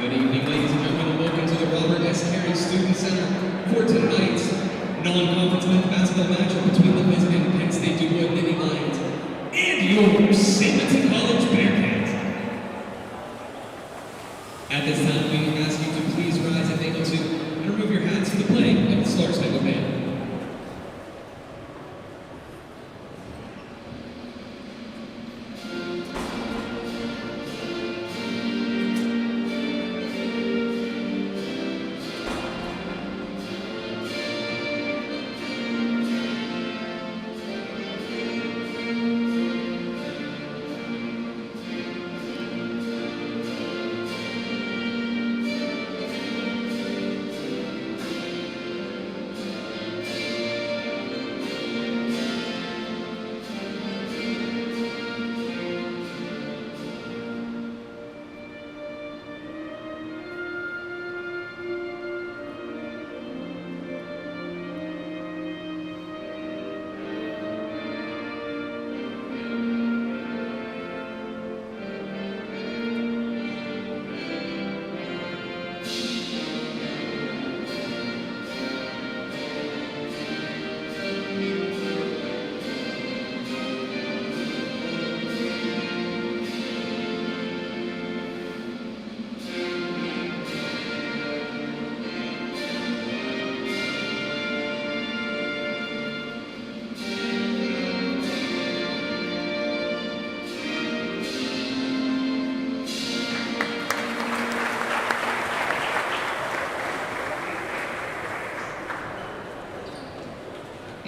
Good evening, ladies and gentlemen, and welcome to the Robert S. Carey Student Center for tonight's non-conference men's basketball matchup between the visiting Penn State Dubois Nittany Lions and your St. College Bearcats. At this time, we ask you to please rise if able to and remove your hats for the playing of the Star Spangled Banner.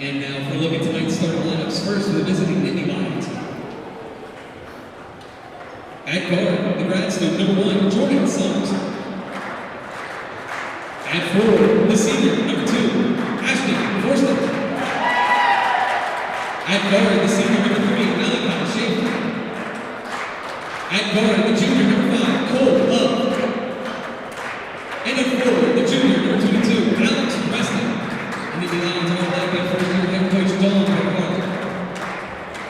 And now for a look at tonight's starting lineups. First for the visiting Nittany Lions. At guard, the grad student number 1, Jordan Summers. At forward, the senior number 2, Ashton Forster. At guard, the senior number 3, Malachi Schaefer. At guard, the junior number 5, Colt Love. And at forward, the junior number 22, Alex Preston. And the Lions are led by first-year head coach Don Carey.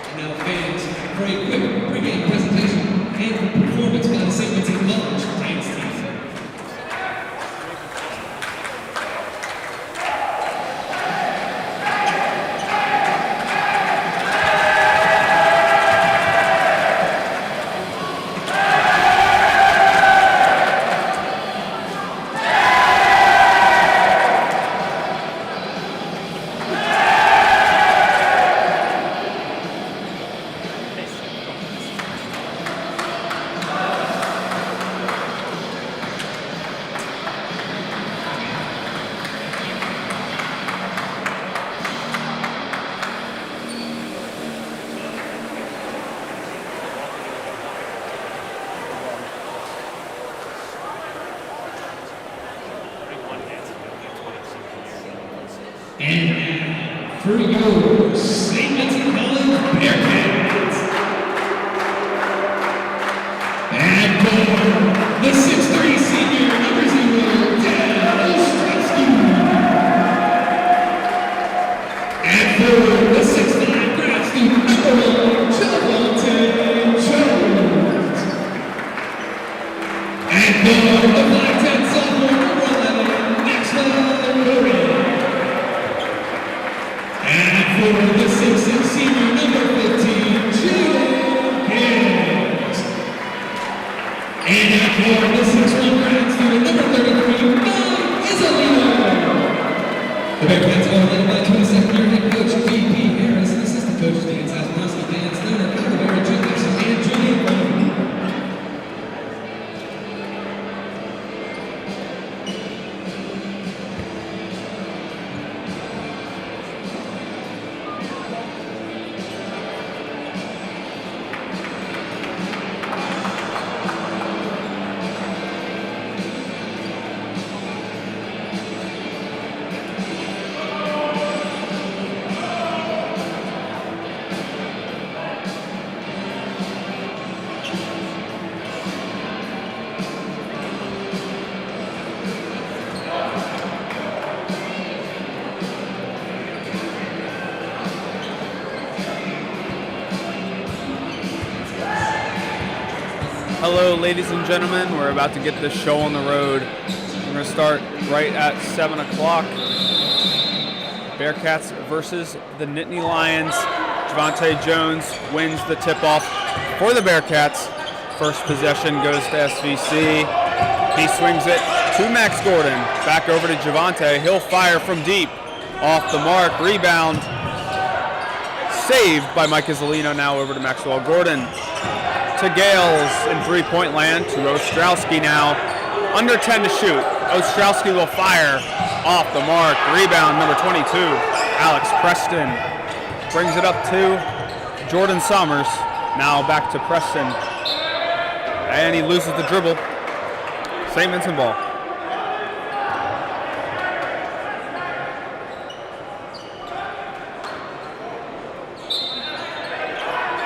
And now fans for a quick pregame presentation and performance by the St. College dance team. And for your St. College Bearcats, and for the 6'3" senior number 0, Dan Ostrowski. And for the 6'9" grad student number 1, Javonte Jones. And for the 5'10" sophomore number 11, Maxwell Logan. And for the 6'6" senior number 15, Jim Gibbs. And for the 6'1" grad student number 33, Mike Isolino. The Bearcats are led by 22nd-year head coach D.P. Harris and assistant coaches Dan Sasmanowski, Dan Stoner, Kyler Jennings, and Julian Bowman. Hello, ladies and gentlemen. We're about to get this show on the road. We're going to start right at 7 o'clock. Bearcats versus the Nittany Lions. Javante Jones wins the tip-off for the Bearcats. First possession goes to SVC. He swings it to Max Gordon. Back over to Javante. He'll fire from deep. Off the mark. Rebound. Saved by Mike Izzolino. Now over to Maxwell Gordon. To Gales in three-point land. To Ostrowski now. Under 10 to shoot. Ostrowski will fire. Off the mark. Rebound number 22. Alex Preston brings it up to Jordan Summers. Now back to Preston. And he loses the dribble. St. Vincent ball.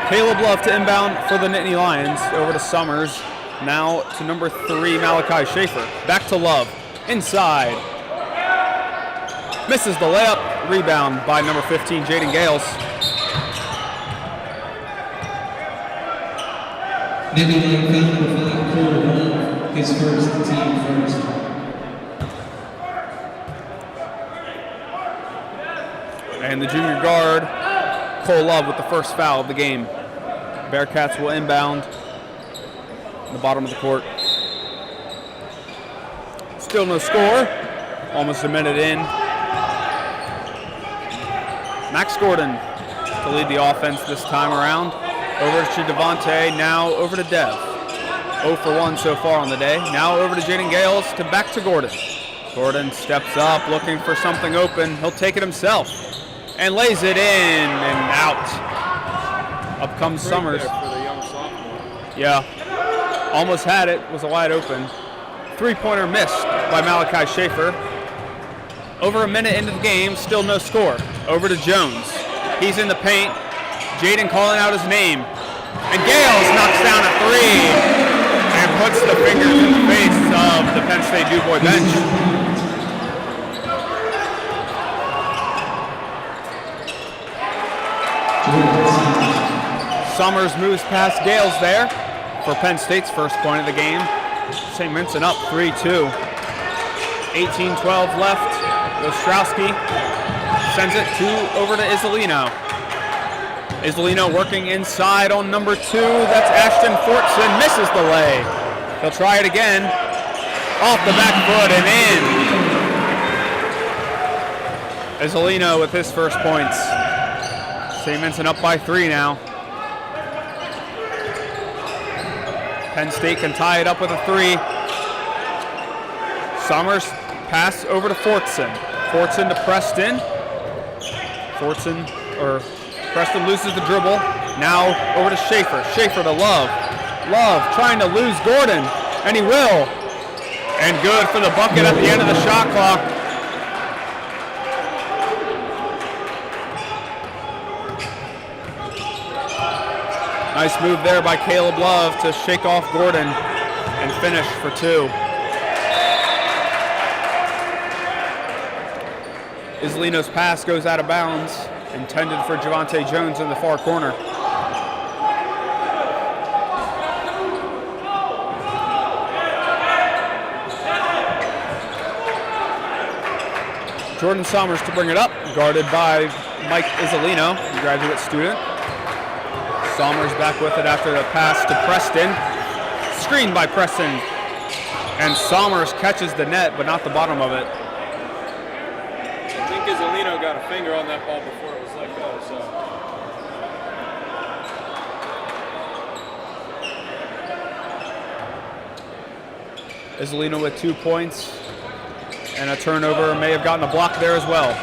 Caleb Love to inbound for the Nittany Lions. Over to Summers. Now to number 3, Malachi Schaefer. Back to Love. Inside. Misses the layup. Rebound by number 15, Jaden Gales. Nittany Lion foul number 5, Colt Love. His first, team first. And the junior guard, Cole Love, with the first foul of the game. Bearcats will inbound in the bottom of the court. Still no score. Almost a minute in. Max Gordon to lead the offense this time around. Over to Javante, now over to Dev. 0 for 1 so far on the day. Now over to Jaden Gales, to back to Gordon. Gordon steps up, looking for something open. He'll take it himself and lays it in and out. Up comes Summers. For the young sophomore. Yeah, almost had it, was a wide open. Three-pointer missed by Malachi Schaefer. Over a minute into the game, still no score. Over to Jones. He's in the paint. Jaden calling out his name. And Gales knocks down a three and puts the fingers in the face of the Penn State Du Bois bench. Summers moves past Gales there for Penn State's first point of the game. St. Vincent up 3-2. 18-12 left. Ostrowski sends it over to Izzolino. Izzolino working inside on number 2. That's Ashton Fortson. Misses the lay. He'll try it again. Off the back foot and in. Izzolino with his first points. St. Vincent up by 3 now. Penn State can tie it up with a 3. Summers pass over to Fortson. Fortson to Preston. Preston loses the dribble. Now over to Schaefer. Schaefer to Love. Love trying to lose Gordon, and he will. And good for the bucket at the end of the shot clock. Nice move there by Caleb Love to shake off Gordon and finish for 2. Izzolino's pass goes out of bounds, intended for Javante Jones in the far corner. Jordan Summers to bring it up, guarded by Mike Izzolino, a graduate student. Summers back with it after the pass to Preston. Screened by Preston. And Summers catches the net, but not the bottom of it. I think Izzolino got a finger on that ball before it was let go, so. Izzolino with 2 points and a turnover. May have gotten a block there as well.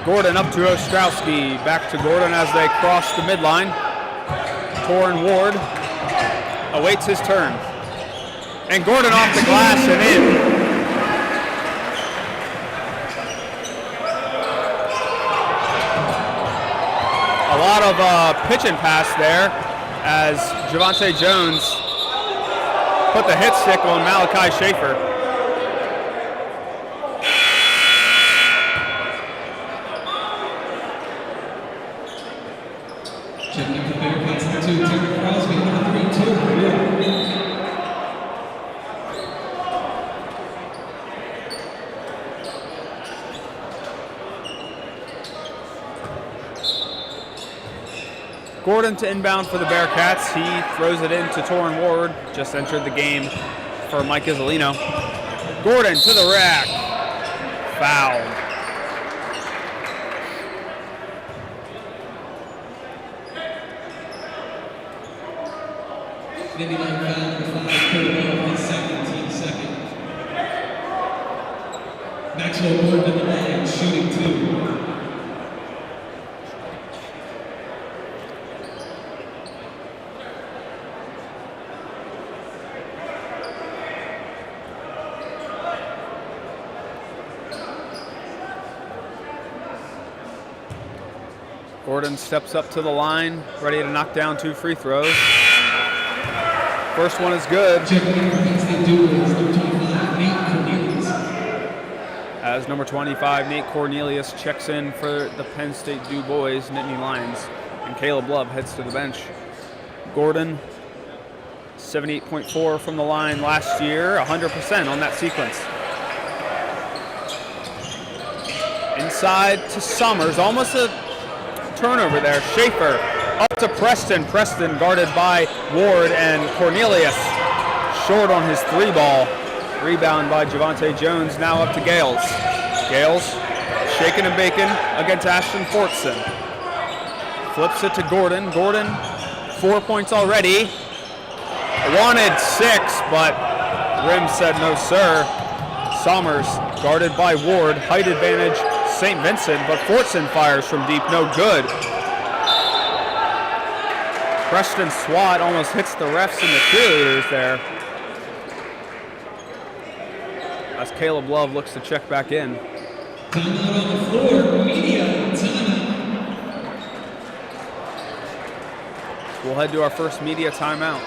Gordon up to Ostrowski. Back to Gordon as they cross the midline. Torrin Ward awaits his turn. And Gordon off the glass and in. A lot of pitch and pass there as Javante Jones put the hit stick on Malachi Schaefer. Checking for Bearcats, number 2, Terry Crosby, number 3, Toby Wood. Gordon to inbound for the Bearcats. He throws it in to Torin Ward. Just entered the game for Mike Isolino. Gordon to the rack. Foul. Nittany foul number 5, Colt, his second, team second. Maxwell Gordon in the line, shooting 2. Gordon steps up to the line, ready to knock down 2 free throws. First one is good. As number 25, Nate Cornelius checks in for the Penn State Du Bois Nittany Lions, and Caleb Love heads to the bench. Gordon, 78.4 from the line last year, 100% on that sequence. Inside to Summers, almost a turnover there. Schaefer up to Preston. Preston guarded by Ward, and Cornelius short on his 3-ball. Rebound by Javante Jones, now up to Gales. Gales shaking and baking against Ashton Fortson. Flips it to Gordon. Gordon, 4 points already. Wanted 6, but rim said no, sir. Summers guarded by Ward. Height advantage, St. Vincent, but Fortson fires from deep, no good. Preston swat almost hits the refs and the cheerleaders there. As Caleb Love looks to check back in. Timeout on the floor, media timeout. We'll head to our first media timeout.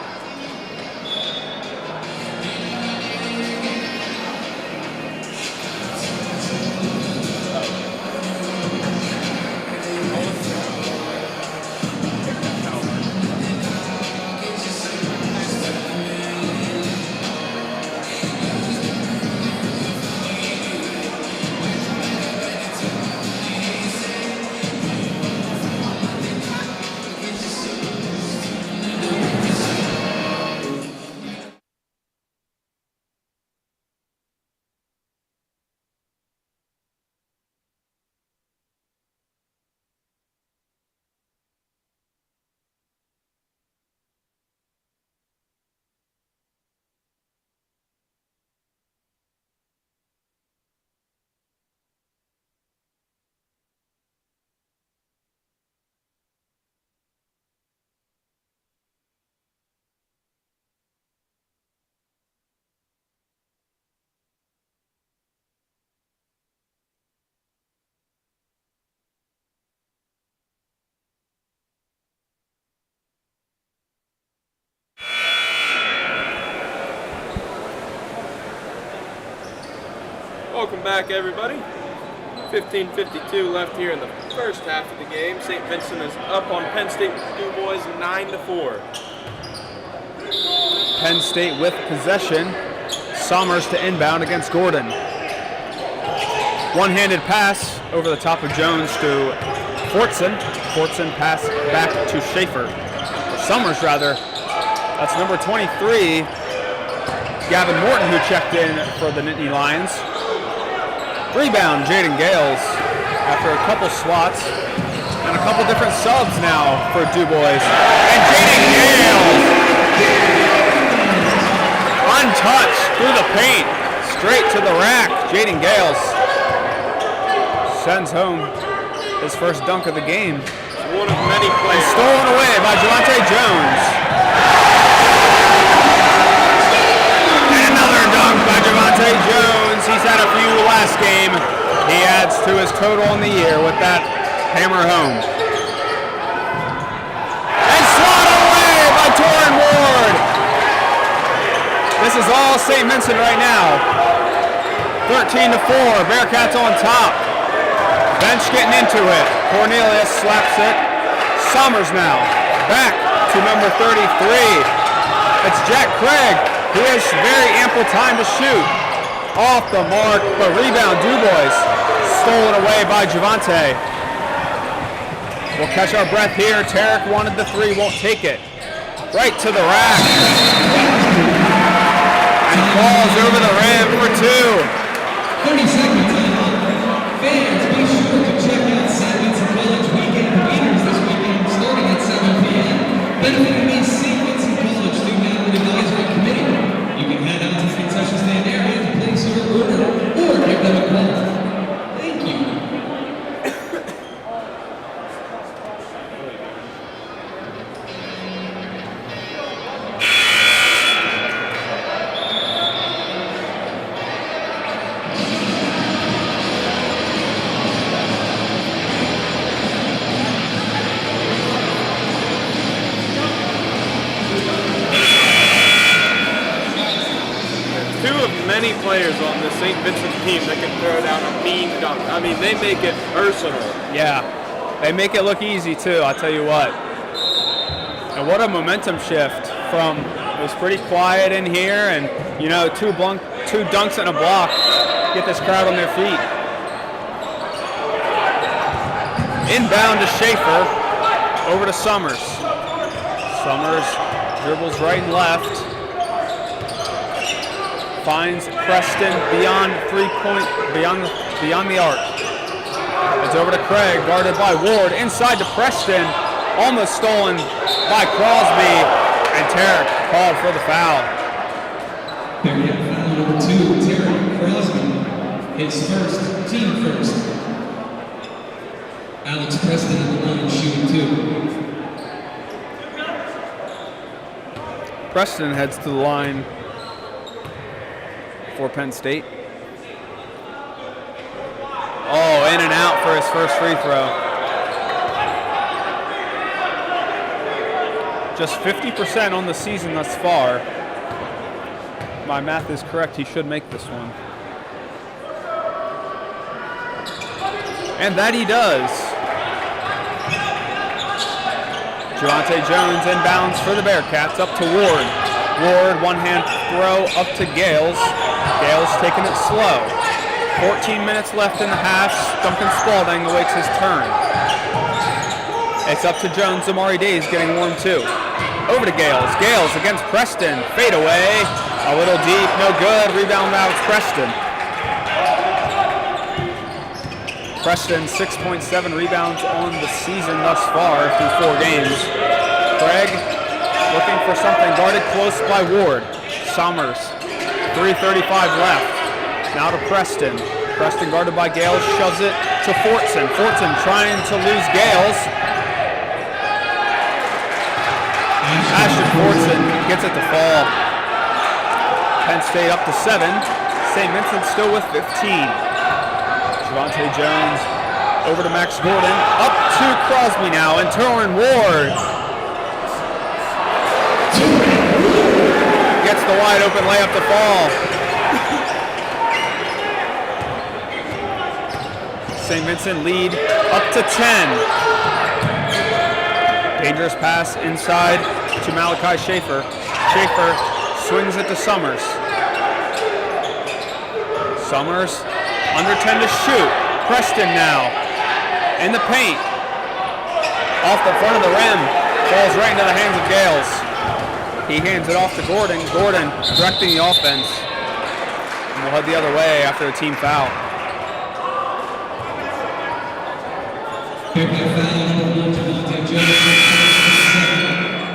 Welcome back, everybody. 15:52 left here in the first half of the game. St. Vincent is up on Penn State Du Bois 9-4. Penn State with possession. Summers to inbound against Gordon. One-handed pass over the top of Jones to Fortson. Fortson pass back to Schaefer. Summers, rather. That's number 23, Gavin Morton, who checked in for the Nittany Lions. Rebound, Jaden Gales, after a couple swats and a couple different subs now for Du Bois. And Jaden Gales, untouched through the paint, straight to the rack. Jaden Gales sends home his first dunk of the game. One of many plays. And stolen away by Javante Jones. And another dunk by Javante Jones. He's had a few last game. He adds to his total in the year with that hammer home. And swat away by Torin Ward. This is all St. Vincent right now. 13-4, Bearcats on top. Bench getting into it. Cornelius slaps it. Summers now back to number 33. It's Jack Craig. He has very ample time to shoot. Off the mark, but rebound Du Bois. Stolen away by Javante. We'll catch our breath here. Tarek wanted the three, won't take it. Right to the rack. And falls over the rim for two. 30-second timeout. Fans, be sure to check out St. Vincent College Weekend Wieners this weekend starting at 7 p.m. Benefiting the St. Vincent College Student Athlete Advisory Committee. You can head out to the concession stand area to place your order or give them a call. Thank you. Many players on the St. Vincent team that can throw down a mean dunk. I mean, they make it personal. Yeah, they make it look easy too, I'll tell you what. And what a momentum shift from, it was pretty quiet in here, and you know, two dunks and a block get this crowd on their feet. Inbound to Schaefer, over to Summers. Summers dribbles right and left. Finds Preston beyond 3-point, beyond the arc. It's over to Craig, guarded by Ward, inside to Preston, almost stolen by Crosby, and Tarek called for the foul. Bearcat foul number 2, Tarek Crosby, his first, team first. Alex Preston on the line shooting 2. Preston heads to the line for Penn State. Oh, in and out for his first free throw. Just 50% on the season thus far. My math is correct, he should make this one. And that he does. Javante Jones inbounds for the Bearcats, up to Ward. Ward, one-hand throw up to Gales. Gales taking it slow. 14 minutes left in the half. Duncan Spalding awaits his turn. It's up to Jones. Amari Days getting warm too. Over to Gales. Gales against Preston. Fade away. A little deep. No good. Rebound out Preston. Preston 6.7 rebounds on the season thus far through 4 games. Craig looking for something, guarded close by Ward. Summers, 3:35 left. Now to Preston. Preston guarded by Gales, shoves it to Fortson. Fortson trying to lose Gales. Ashton Fortson gets it to fall. Penn State up to 7. St. Vincent still with 15. Javante Jones over to Max Gordon. Up to Crosby now, and Torrin Ward gets the wide open layup to fall. St. Vincent lead up to 10. Dangerous pass inside to Malachi Schaefer. Schaefer swings it to Summers. Summers under 10 to shoot. Preston now in the paint. Off the front of the rim. Falls right into the hands of Gales. He hands it off to Gordon. Gordon directing the offense. And we'll head the other way after a team foul. Bearcat foul number 1, Javante Jones.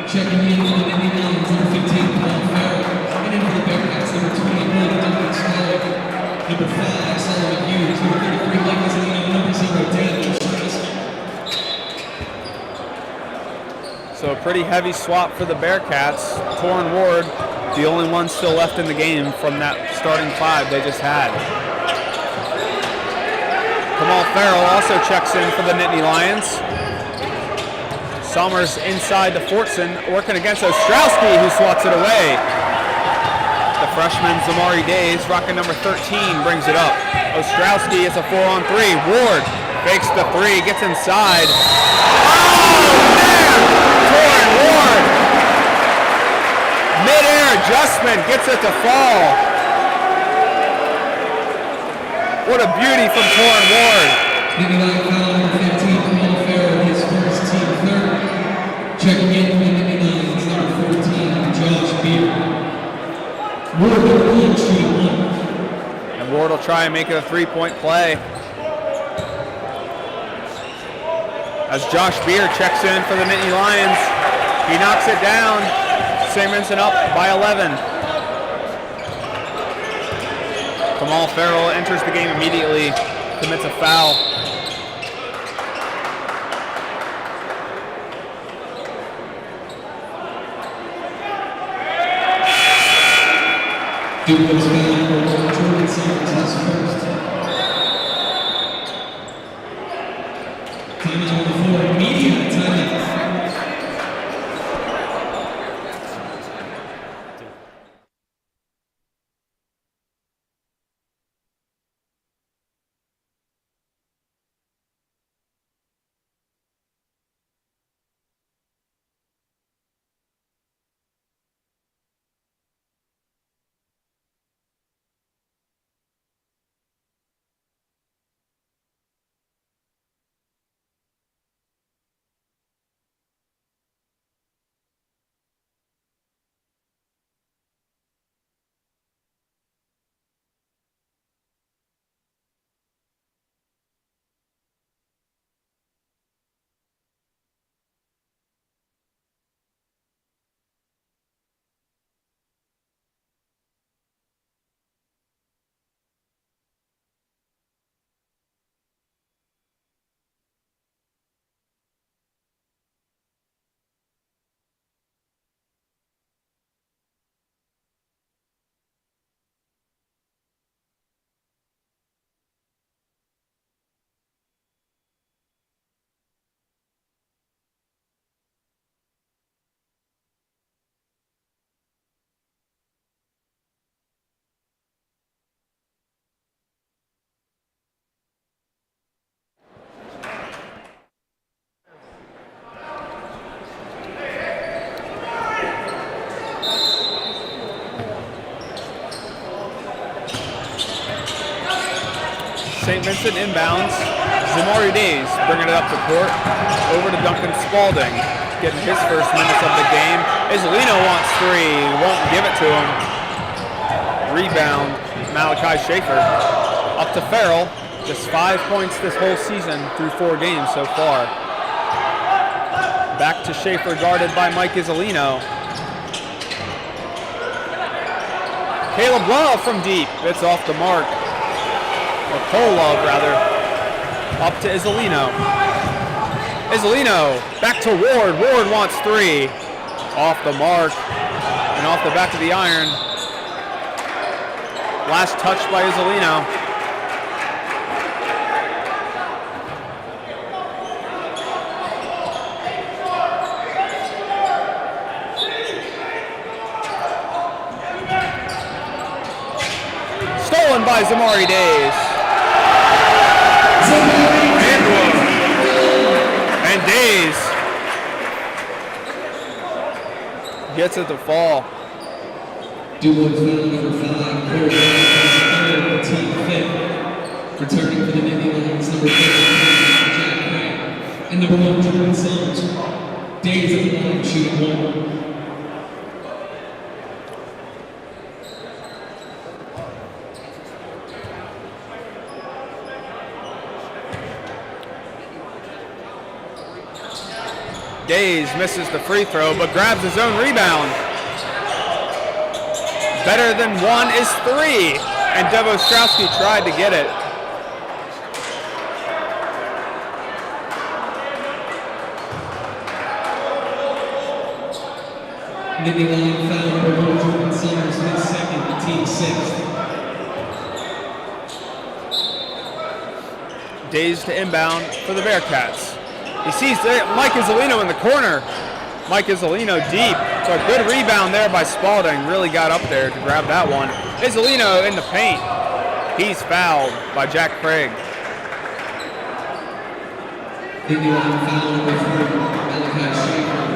Checking in for the Nittany Lions, number 15, Paul Farrell. And in for the Bearcats, number 21, Duncan Spalding. Number 5, Solomon Hughes. Number 33, Mike Isolino. Number 0, Dan. So a pretty heavy swap for the Bearcats. Torrin Ward, the only one still left in the game from that starting 5 they just had. Kamal Farrell also checks in for the Nittany Lions. Summers inside to Fortson, working against Ostrowski, who swats it away. The freshman Zamari Days, rocking number 13, brings it up. Ostrowski, it's a 4-on-3. Ward fakes the 3, gets inside. Oh, man! Torrin Ward! Mid-air adjustment, gets it to fall. What a beauty from Torrin Ward. Nittany Lions foul number 15, Kamal Farrell, his first will try and make it a 3-point play. As Josh Beer checks in for the Nittany Lions. He knocks it down. St. Vincent up by 11. Kamal Farrell enters the game immediately, commits a foul. Duke's foul for Vincent is first. Timeout on the floor, immediate timeout. St. Vincent inbounds. Zamari Days bringing it up the court. Over to Duncan Spalding. Getting his first minutes of the game. Isolino wants three. Won't give it to him. Rebound. Malachi Schaefer. Up to Farrell. Just 5 points this whole season through 4 games so far. Back to Schaefer, guarded by Mike Isolino. Caleb Love from deep. It's off the mark. Or Cole Love, rather. Up to Isolino. Isolino, back to Ward. Ward wants three. Off the mark. And off the back of the iron. Last touch by Isolino. Stolen by Zamari Days. And Days gets it to fall. Dubois foul number 5, Colt, third, team 5th. Returning for the Nittany Lions, number 15, Jack Carey. And number 1, Jordan Summers. Days at the line, shooting 1. Days misses the free throw, but grabs his own rebound. Better than one is three, and Devo Ostrowski tried to get it. Nittany Lions foul number 1, Jordan Summers, his second, team 6th. Days to inbound for the Bearcats. He sees Mike Isolino in the corner. Mike Isolino deep. So a good rebound there by Spalding. Really got up there to grab that one. Isolino in the paint. He's fouled by Jack Craig. Nittany Lions foul number 3, Malachi Schaefer.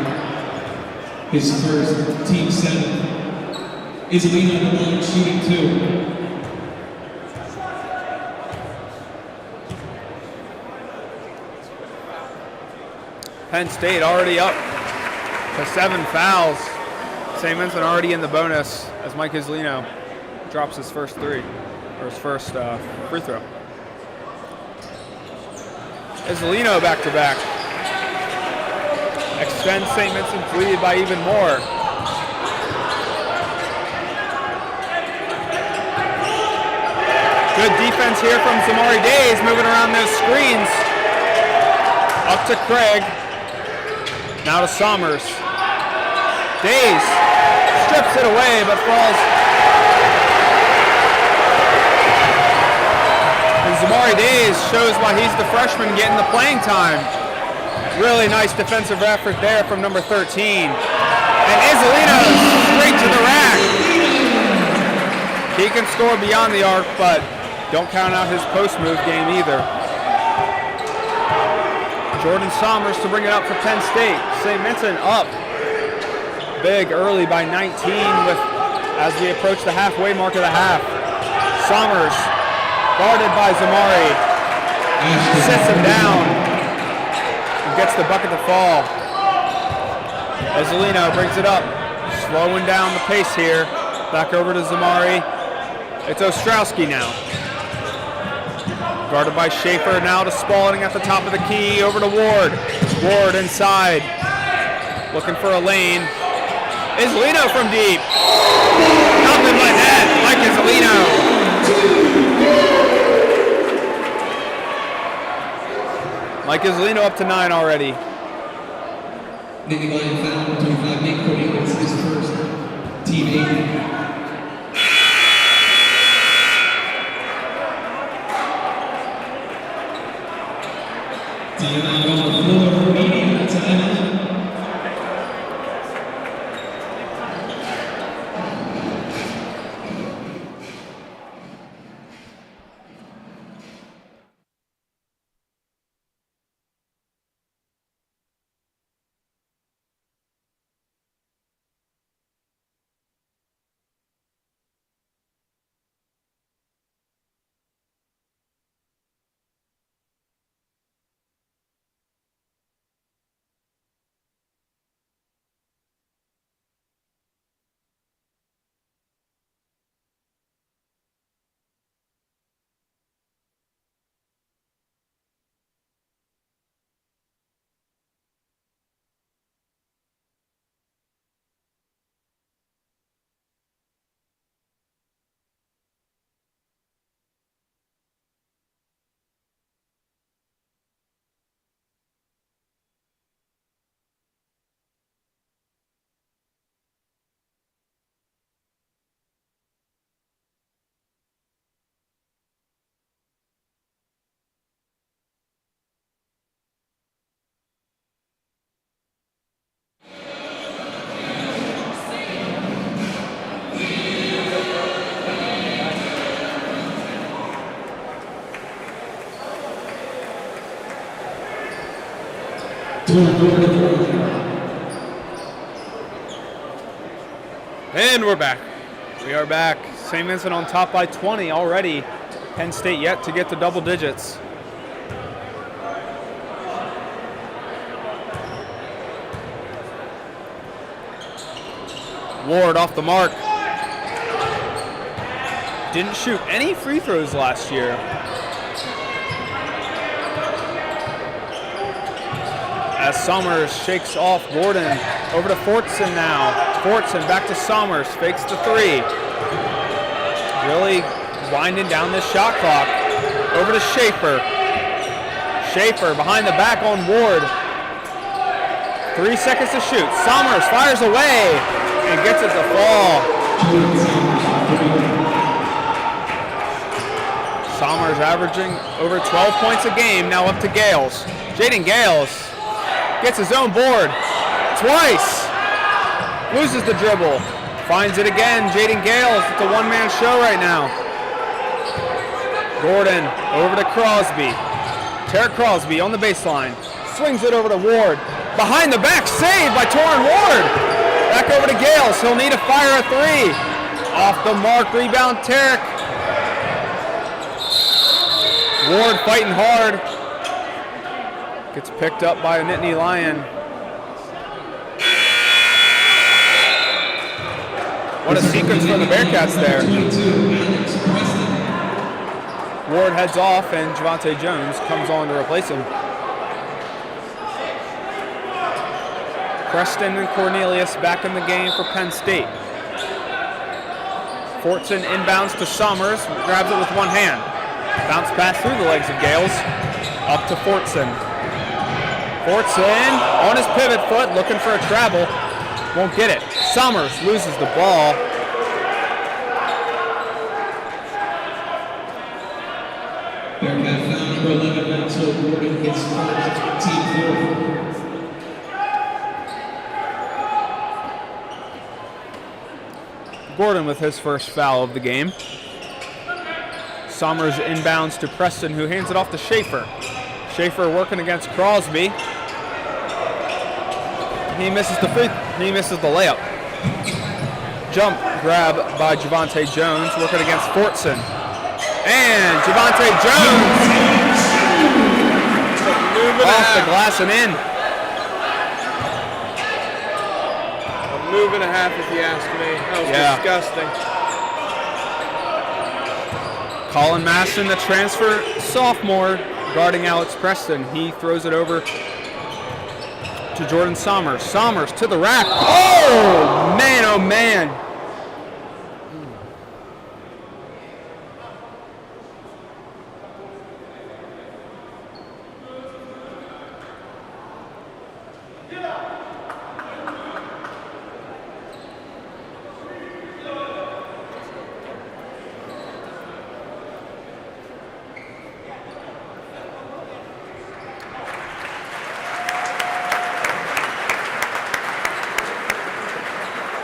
His first, team 7th. Isolino on the line, shooting 2. Penn State already up to 7 fouls. St. Vincent already in the bonus as Mike Isolino drops his first 3. for his first free throw. Isolino back-to-back. Extends St. Vincent's lead by even more. Good defense here from Zamari Days, moving around those screens. Up to Craig. Now to Somers. Days strips it away, but falls. And Zamari Days shows why he's the freshman getting the playing time. Really nice defensive effort there from number 13. And Isolino straight to the rack. He can score beyond the arc, but don't count out his post move game either. Jordan Somers to bring it up for Penn State. St. Vincent up big early by 19 as we approach the halfway mark of the half. Somers guarded by Zamari. Sits him down and gets the bucket to fall. Isolino brings it up, slowing down the pace here. Back over to Zamari. It's Ostrowski now. Guarded by Schaefer, now to Spalding at the top of the key, over to Ward. Ward inside, looking for a lane. Isolino from deep. Nothing but net, Mike Isolino. Mike Isolino up to 9 already. Nittany Lion foul, 25, Nate Cody wins his first, team 8. Timeout on the floor, media timeout. And we're back. We are back. St. Vincent on top by 20 already. Penn State yet to get to double digits. Ward off the mark. Didn't shoot any free throws last year. As Somers shakes off Gordon. Over to Fortson now. Fortson back to Somers. Fakes the three. Really winding down this shot clock. Over to Schaefer. Schaefer behind the back on Ward. 3 seconds to shoot. Somers fires away and gets it to fall. Somers averaging over 12 points a game, now up to Gales. Jaden Gales gets his own board twice. Loses the dribble. Finds it again. Jaden Gales. It's a one-man show right now. Gordon over to Crosby. Tarek Crosby on the baseline. Swings it over to Ward. Behind the back, saved by Torin Ward. Back over to Gales. He'll need to fire a three. Off the mark, rebound Tarek. Ward fighting hard. Gets picked up by a Nittany Lion. What a sequence for the Bearcats there. Ward heads off, and Javante Jones comes on to replace him. Preston and Cornelius back in the game for Penn State. Fortson inbounds to Summers, grabs it with one hand. Bounce pass through the legs of Gales, up to Fortson. Fortson on his pivot foot, looking for a travel. Won't get it. Summers loses the ball. Bearcat foul number 11, Vincent. Gordon gets first, team 4. Gordon with his first foul of the game. Summers inbounds to Preston, who hands it off to Schaefer. Schaefer working against Crosby. He misses the layup. Jump grab by Javante Jones, working against Fortson. And Javante Jones off the glass and in. A move and a half, if you ask me. That was disgusting. Colin Masson, the transfer sophomore, guarding Alex Preston. He throws it over to Jordan Sommers. Sommers to the rack. Oh, man, oh, man.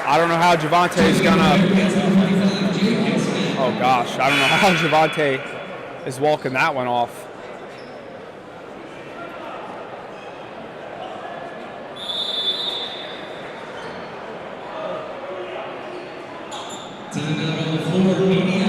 I don't know how Javante's gonna. Oh gosh, I don't know how Javante is walking that one off. Timeout on the floor, media.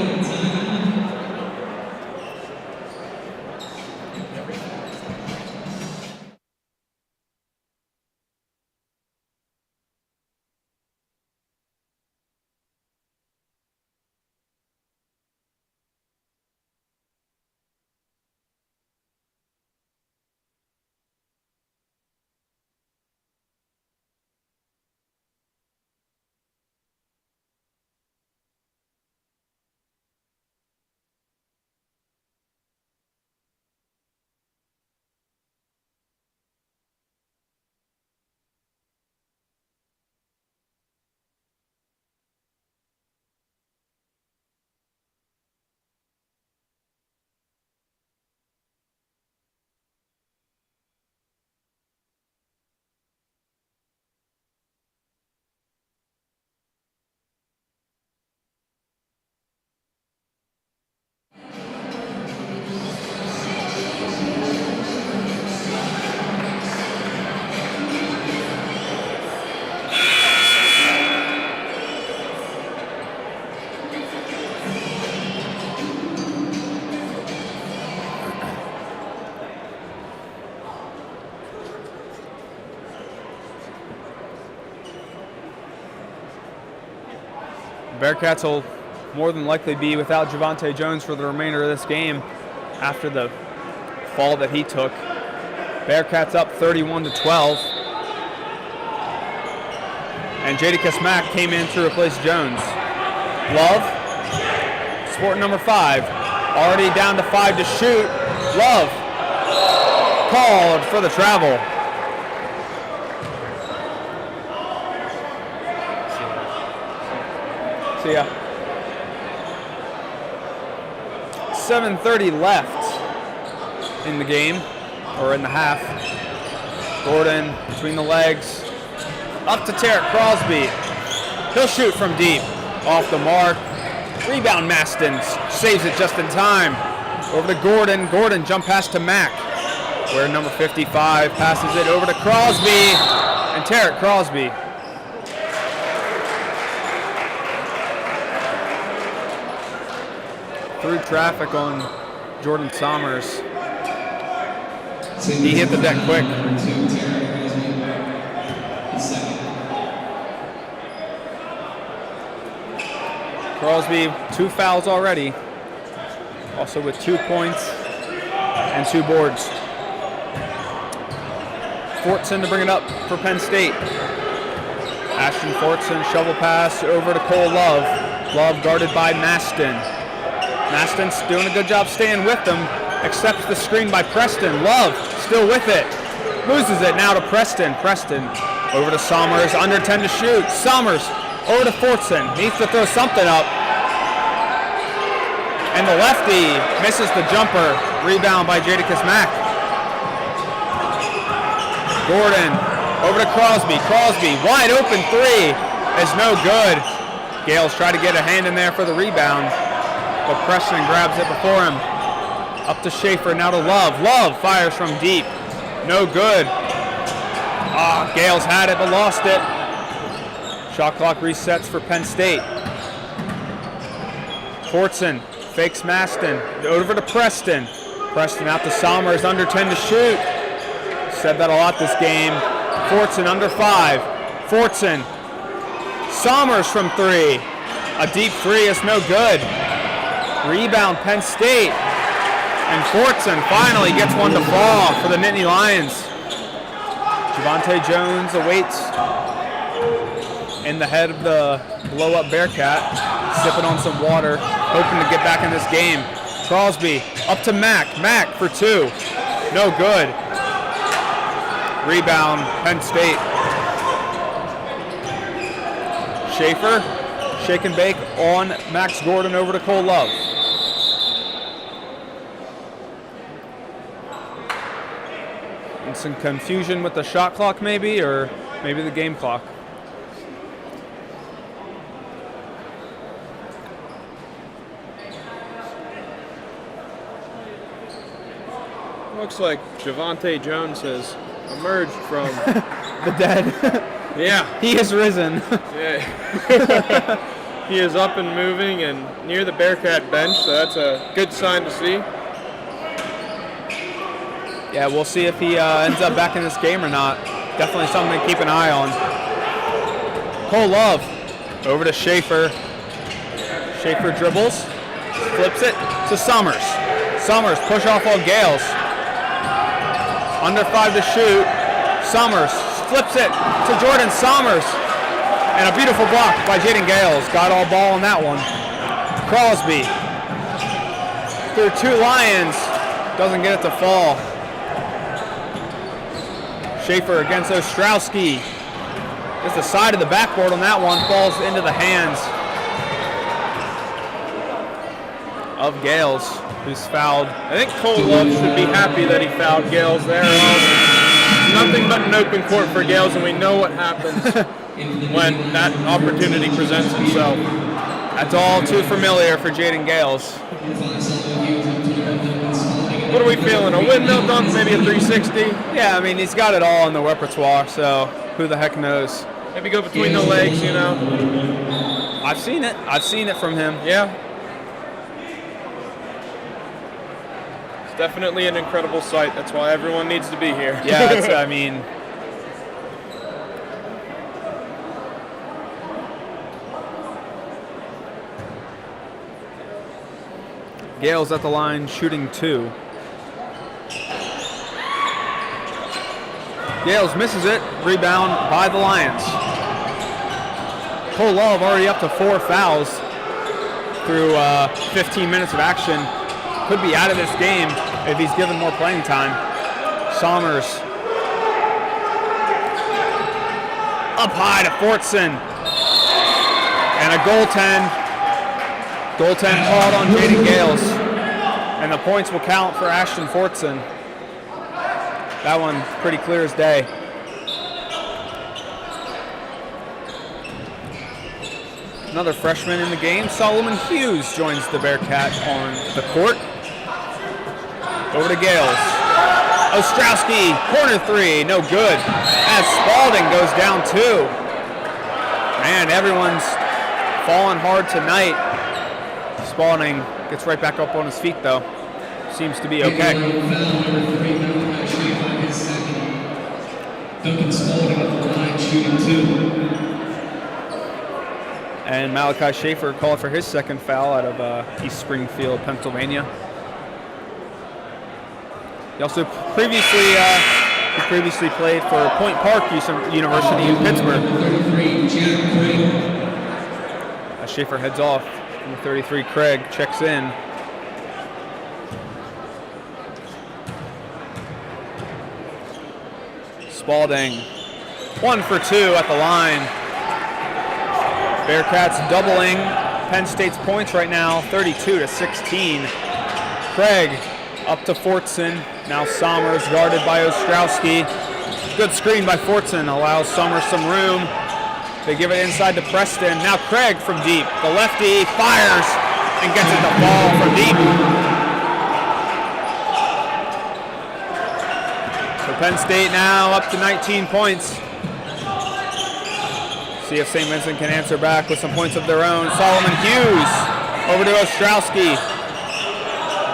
Bearcats will more than likely be without Javante Jones for the remainder of this game after the fall that he took. Bearcats up 31-12. And Jadakiss Mack came in to replace Jones. Love, sport number 5, already down to 5 to shoot. Love, called for the travel. See ya. 7:30 left in the game, or in the half. Gordon between the legs, up to Tarek Crosby. He'll shoot from deep, off the mark. Rebound Maston, saves it just in time. Over to Gordon. Gordon jump pass to Mack, where number 55 passes it over to Crosby, and Tarek Crosby. Through traffic on Jordan Sommers. He hit the deck quick. Crosby, 2 fouls already. also with 2 points and 2 boards. Fortson to bring it up for Penn State. Ashton Fortson, shovel pass over to Cole Love. Love guarded by Maston. Maston's doing a good job staying with them. Accepts the screen by Preston. Love still with it. Loses it now to Preston. Preston over to Somers. Under 10 to shoot. Somers over to Fortson. Needs to throw something up. And the lefty misses the jumper. Rebound by Jadakiss Mack. Gordon over to Crosby. Crosby, wide open 3 is no good. Gales try to get a hand in there for the rebound, but Preston grabs it before him. Up to Schaefer, now to Love. Love fires from deep. No good. Gales had it but lost it. Shot clock resets for Penn State. Fortson fakes Maston. Over to Preston. Preston out to Somers, under 10 to shoot. Said that a lot this game. Fortson under 5. Fortson. Somers from 3. A deep 3 is no good. Rebound Penn State. And Fortson finally gets one to fall for the Nittany Lions. Javante Jones awaits in the head of the blow-up Bearcat, sipping on some water, hoping to get back in this game. Crosby up to Mack. Mack for 2. No good. Rebound, Penn State. Schaefer, shake and bake on Max Gordon over to Cole Love. And some confusion with the shot clock maybe, or maybe the game clock. Looks like Javante Jones has emerged from The dead. yeah. He has risen. Yeah. He is up and moving and near the Bearcat bench, so that's a good sign to see. Yeah, we'll see if he ends up back in this game or not. Definitely something to keep an eye on. Cole Love over to Schaefer. Schaefer dribbles, flips it to Somers. Somers push off on Gales. Under 5 to shoot. Somers flips it to Jordan Somers. And a beautiful block by Jaden Gales. Got all ball on that one. Crosby through 2 Lions. Doesn't get it to fall. Schaefer against Ostrowski. Just the side of the backboard on that one. Falls into the hands of Gales, who's fouled. I think Cole Love should be happy that he fouled Gales there. Nothing but an open court for Gales, and we know what happens when that opportunity presents itself. That's all too familiar for Jaden Gales. What are we feeling? A windmill dunk, maybe a 360? Yeah, I mean, he's got it all in the repertoire, so who the heck knows? Maybe go between the legs, you know? I've seen it. I've seen it from him. Yeah. It's definitely an incredible sight. That's why everyone needs to be here. Yeah, it's, I mean, Gales at the line, shooting 2. Gales misses it. Rebound by the Lions. Cole Love already up to 4 fouls through 15 minutes of action. Could be out of this game if he's given more playing time. Somers up high to Fortson. And a goaltend. Goaltend called on Jaden Gales. And the points will count for Ashton Fortson. That one pretty clear as day. Another freshman in the game, Solomon Hughes, joins the Bearcat on the court. Over to Gales. Ostrowski, corner 3, no good. As Spalding goes down 2. Man, everyone's falling hard tonight. Spalding gets right back up on his feet, though. Seems to be okay. Duncan Spalding at the line, shooting 2. And Malachi Schaefer called for his second foul out of East Springfield, Pennsylvania. He also previously played for Point Park University in Pittsburgh. As Schaefer heads off, number 33, Craig, checks in. Spalding, 1 for 2 at the line. Bearcats doubling Penn State's points right now, 32-16. Craig up to Fortson. Now Sommers guarded by Ostrowski. Good screen by Fortson, allows Sommers some room. They give it inside to Preston. Now Craig from deep. The lefty fires and gets it to fall from deep. So Penn State now up to 19 points. See if St. Vincent can answer back with some points of their own. Solomon Hughes over to Ostrowski.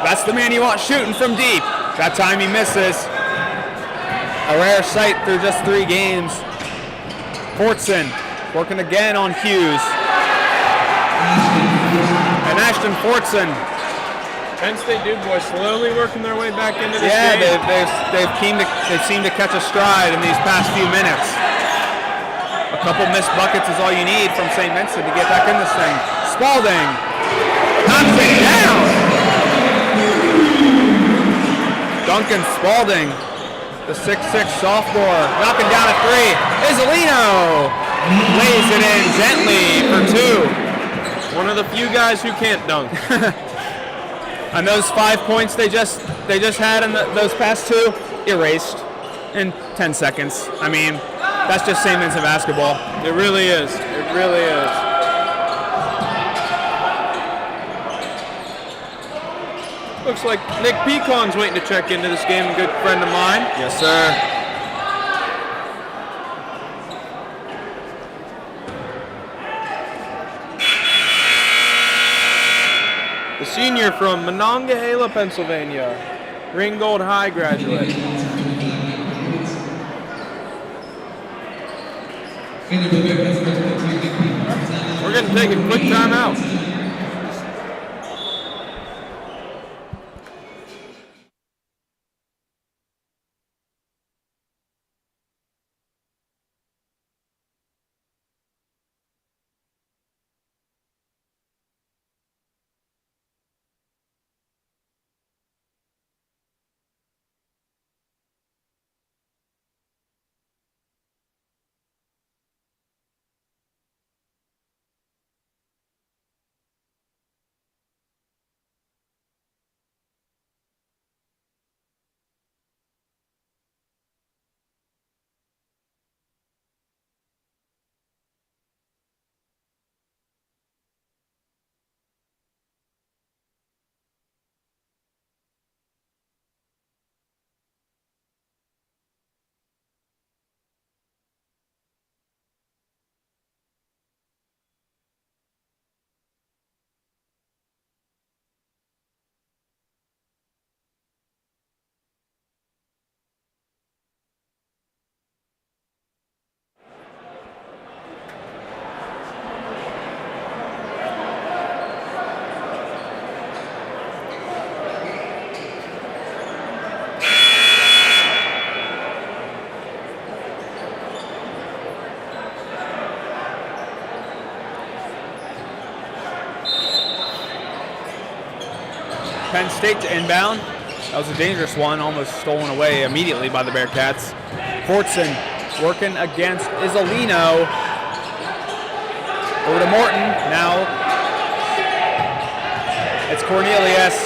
That's the man you want shooting from deep. That time he misses. A rare sight through just 3 games. Fortson working again on Hughes. And Ashton Fortson. Penn State Bois slowly working their way back into this game. They've seemed to catch a stride in these past few minutes. A couple missed buckets is all you need from St. Vincent to get back in this thing. Spalding knocks it down. Duncan Spalding, the 6'6 sophomore, knocking down a 3. Isolino lays it in gently for 2. One of the few guys who can't dunk. And those 5 points they just had in those past 2, erased in 10 seconds. I mean, that's just St. Vincent basketball. It really is. It really is. Looks like Nick Pecon's waiting to check into this game, a good friend of mine. Yes, sir. The senior from Monongahela, Pennsylvania. Ringgold High graduate. We're going to take a quick timeout. Penn State to inbound. That was a dangerous one, almost stolen away immediately by the Bearcats. Fortson working against Isolino. Over to Morton. Now it's Cornelius.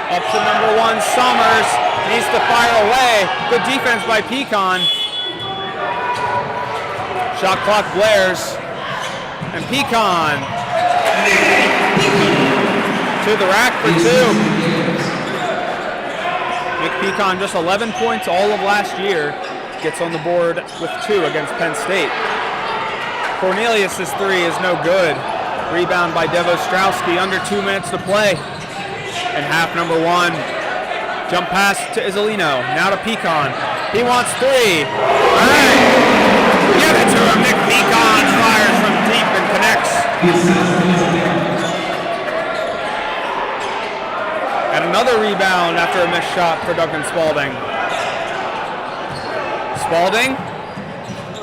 Up to number 1, Sommers. Needs to fire away. Good defense by Pecon. Shot clock blares. And Pecon to the rack for 2. Nick Pecon, just 11 points all of last year, gets on the board with 2 against Penn State. Cornelius' 3 is no good. Rebound by Devo Strowski, under 2 minutes to play. And half number 1. Jump pass to Isolino, now to Pecon. He wants 3. All right, give it to him. Nick Pecon fires from deep and connects. And Another rebound after a missed shot for Duncan Spalding. Spalding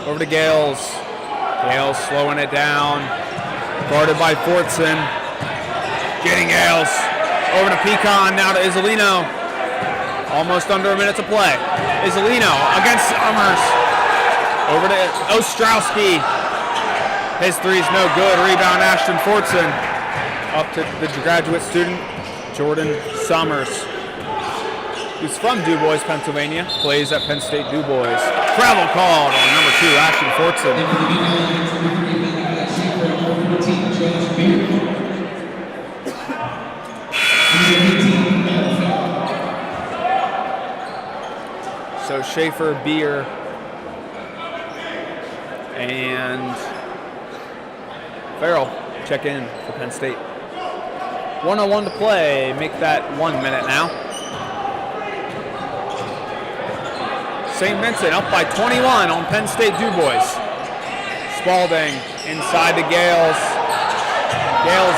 over to Gales. Gales slowing it down. Guarded by Fortson. Getting Gales. Over to Pecan, now to Isolino. Almost under a minute to play. Isolino against Summers. Over to Ostrowski. His three's no good. Rebound Ashton Fortson. Up to the graduate student, Jordan Summers, who's from Du Bois, Pennsylvania, plays at Penn State Du Bois. Travel called on number 2, Ashton Fortson. So Schaefer, Beer, and Farrell check in for Penn State. 1:01 to play, make that 1 minute now. St. Vincent up by 21 on Penn State Du Bois. Spalding inside to Gales. Gales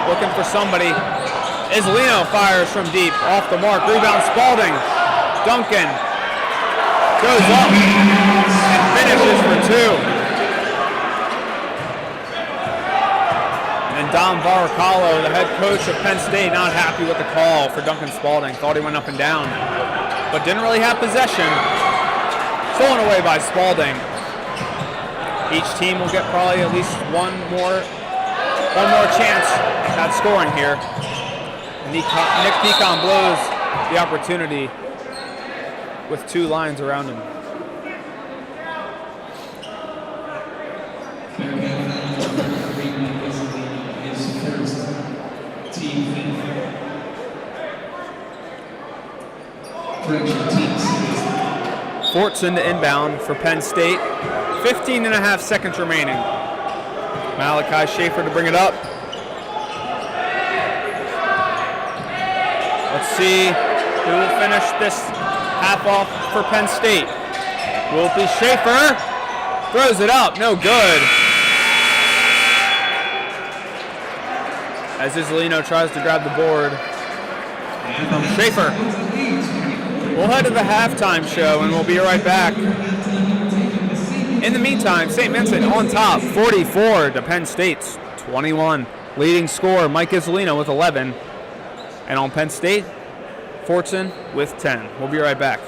looking for somebody. Isolino fires from deep, off the mark, rebound Spalding. Duncan goes up and finishes for 2. And Don Baracalo, the head coach of Penn State, not happy with the call for Duncan Spalding. Thought he went up and down, but didn't really have possession. Stolen away by Spalding. Each team will get probably at least one more chance at scoring here. Nick Pecan blows the opportunity with 2 lines around him. Fortson to inbound for Penn State. 15 and a half seconds remaining. Malachi Schaefer to bring it up. Let's see who will finish this half off for Penn State. Will it be Schaefer? Throws it up, no good. As Isolino tries to grab the board. Schaefer. We'll head to the halftime show and we'll be right back. In the meantime, St. Vincent on top, 44 to Penn State's 21. Leading scorer, Mike Isolino with 11. And on Penn State, Fortson with 10. We'll be right back.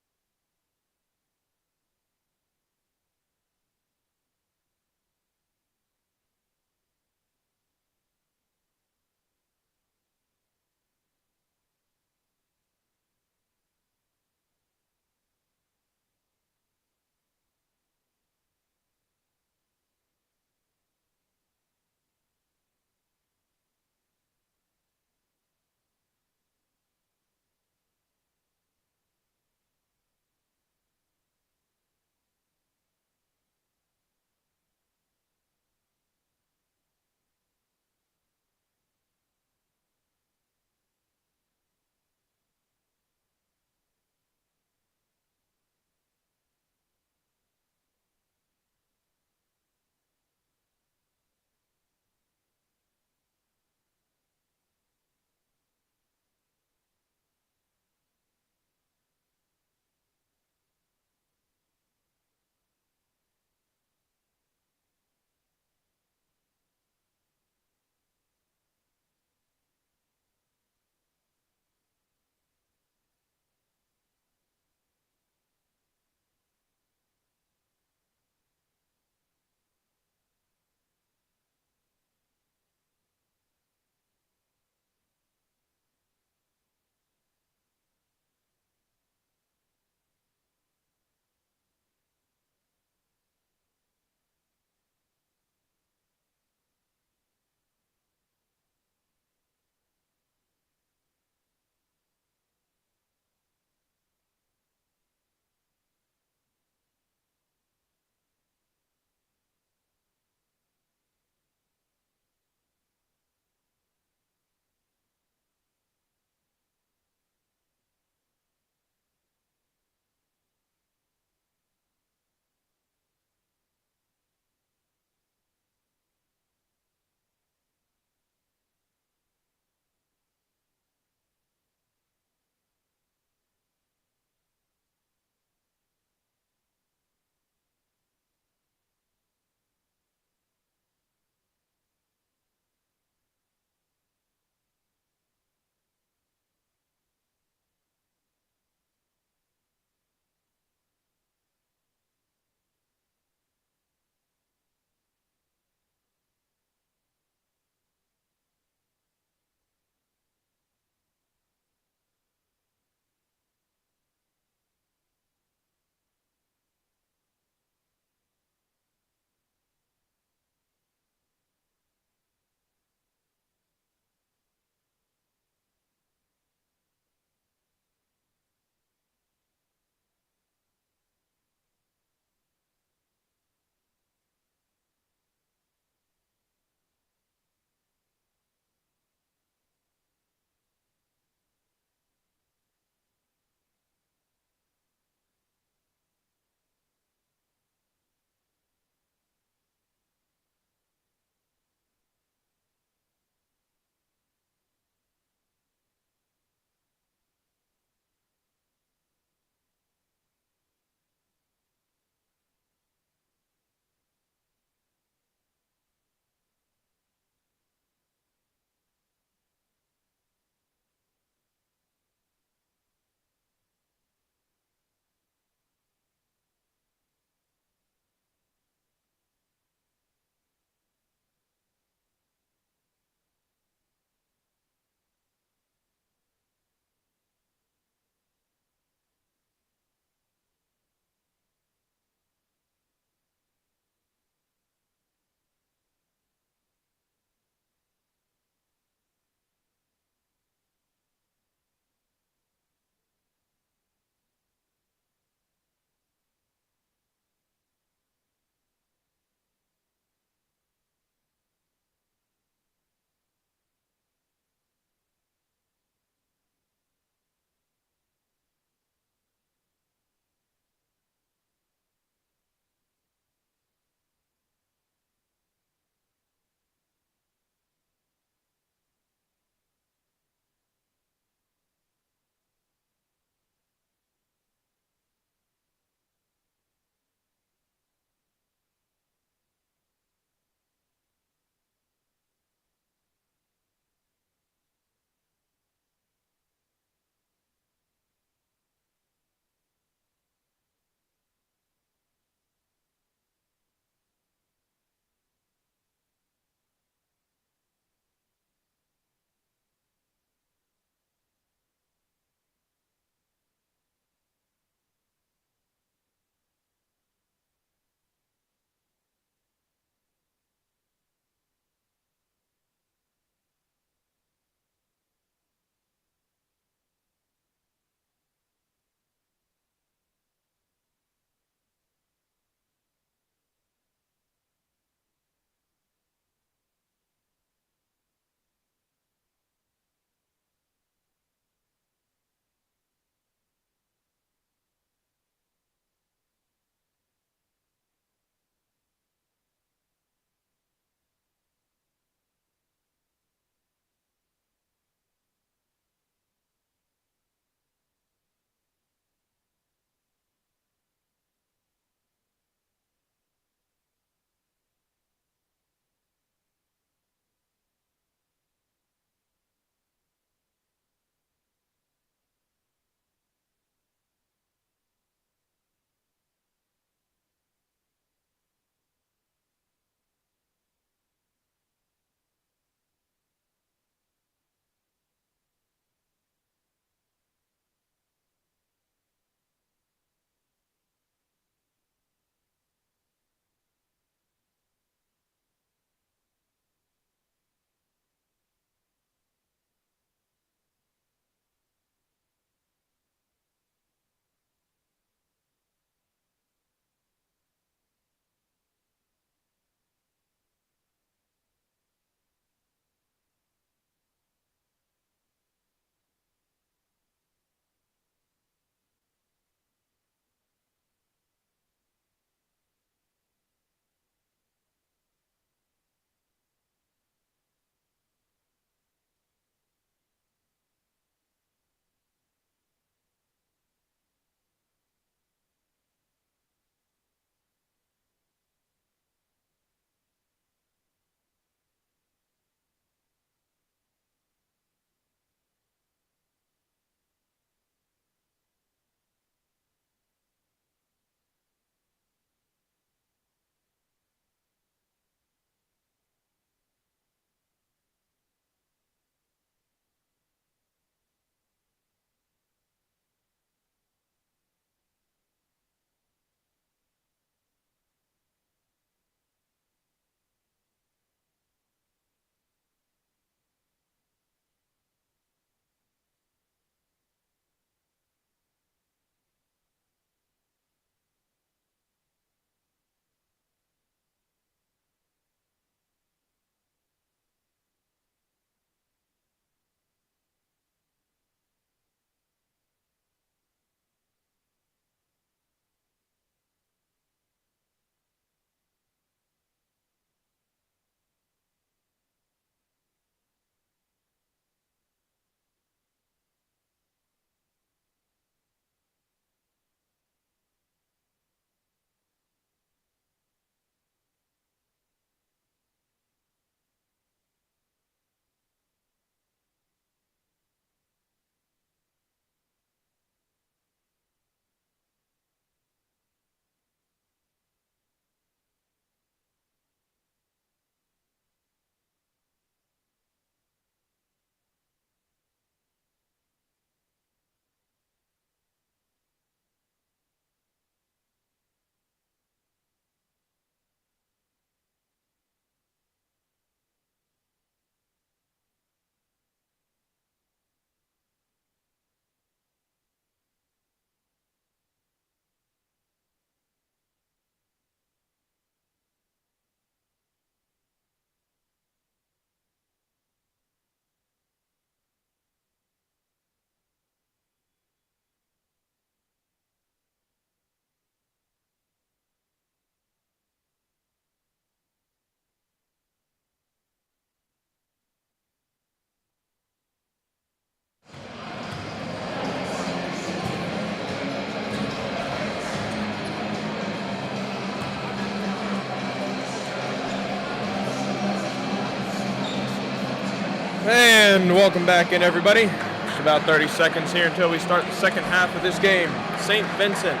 Welcome back in, everybody. Just about 30 seconds here until we start the second half of this game. St. Vincent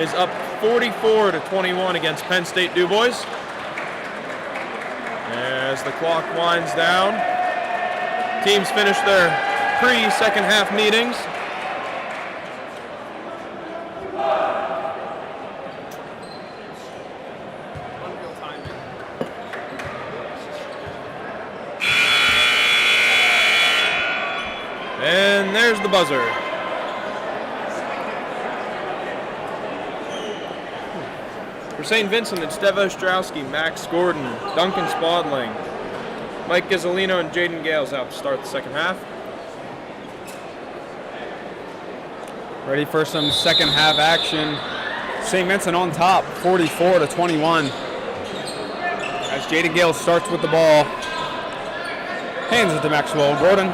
is up 44-21 against Penn State Du Bois. As the clock winds down, teams finish their pre-second half meetings. And there's the buzzer. For St. Vincent, it's Dev Ostrowski, Max Gordon, Duncan Spaulding, Mike Ghisolino, and Jaden Gales out to start the second half. Ready for some second half action. St. Vincent on top, 44-21. As Jaden Gales starts with the ball. Hands it to Maxwell Gordon.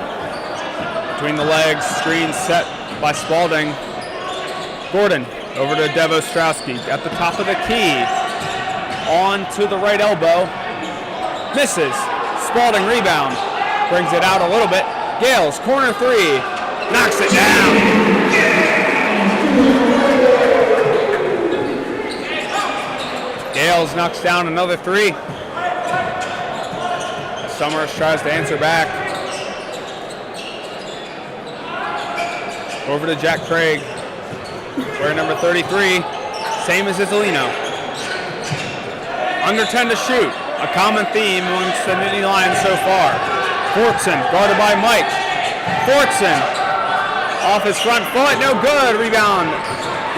Between the legs, screen set by Spaulding. Gordon over to Dev Ostrowski at the top of the key. On to the right elbow. Misses. Spaulding rebound. Brings it out a little bit. Gales, corner three. Knocks it down. Gales knocks down another three. Summers tries to answer back. Over to Jack Craig. Wearing number 33. Same as Isolino. Under 10 to shoot. A common theme amongst the Nittany Lions so far. Fortson guarded by Mike. Fortson off his front foot. No good. Rebound.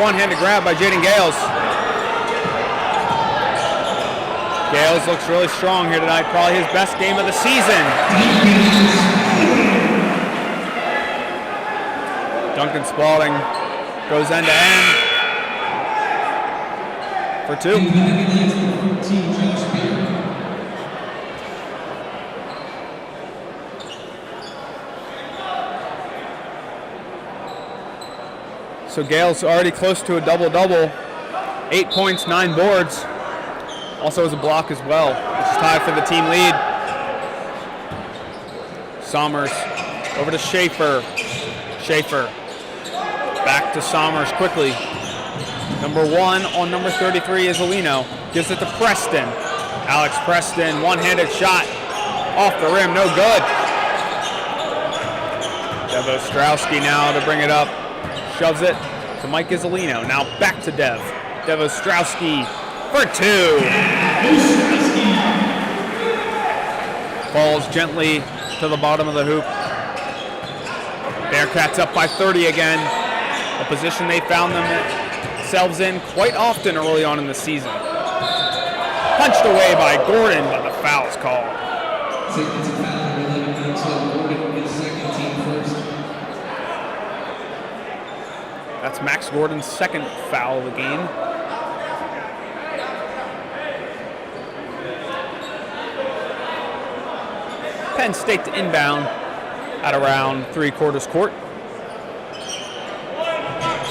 One-handed grab by Jaden Gales. Gales looks really strong here tonight. Probably his best game of the season. Duncan Spaulding goes end to end for two. So Gales already close to a double-double. 8 points, 9 boards. Also has a block as well, which is tied for the team lead. Sommers over to Schaefer. Schaefer back to Sommers quickly. Number 1 on number 33 is Isolino. Gives it to Preston. Alex Preston, one-handed shot. Off the rim, no good. Dev Ostrowski now to bring it up. Shoves it to Mike Isolino. Now back to Dev. Dev Ostrowski for two. Falls gently to the bottom of the hoop. Bearcats up by 30 again. A position they found themselves in quite often early on in the season. Punched away by Gordon, but the foul's called. That's Max Gordon's second foul of the game. Penn State to inbound at around 3/4 court.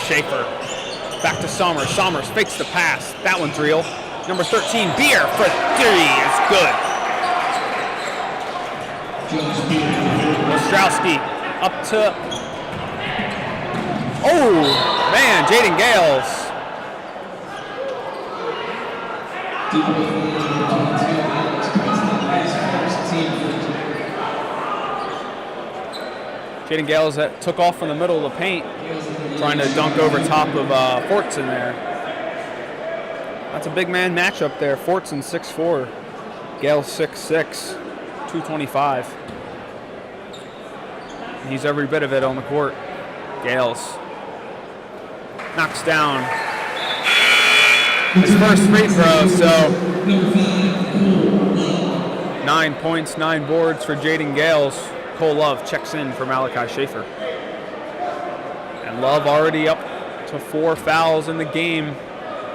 Schaefer back to Sommers. Sommers fakes the pass. That one's real. Number 13, Beer for three is good. Ostrowski up to... Oh, man, Jaden Gales. Jaden Gales that took off from the middle of the paint, trying to dunk over top of Fortson there. That's a big man matchup there. Fortson 6'4", Gales 6'6", 225. He's every bit of it on the court. Gales knocks down his first free throw, so 9 points, 9 boards for Jaden Gales. Cole Love checks in for Malachi Schaefer. And Love already up to 4 fouls in the game,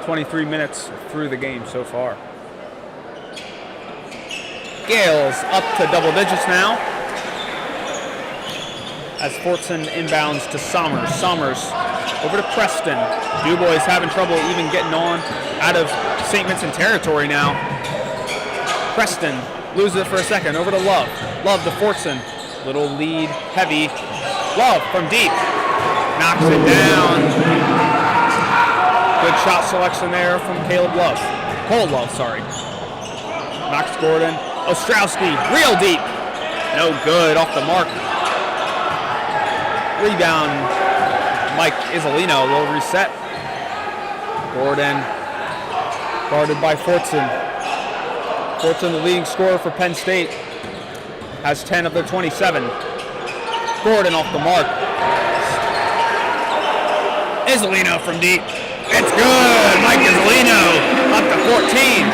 23 minutes through the game so far. Gales up to double digits now. As Fortson inbounds to Sommers. Sommers over to Preston. Du Bois having trouble even getting on out of St. Vincent territory now. Preston loses it for a second. Over to Love. Love to Fortson. Little lead, heavy. Love from deep. Knocks it down. Good shot selection there from Colt Love, sorry. Knocks Gordon. Ostrowski, real deep. No good, off the mark. Rebound, Mike Isolino, a little reset. Gordon, guarded by Fortson. Fortson, the leading scorer for Penn State, has 10 of their 27. Gordon off the mark. Isolino from deep. It's good. Mike Isolino up to 14.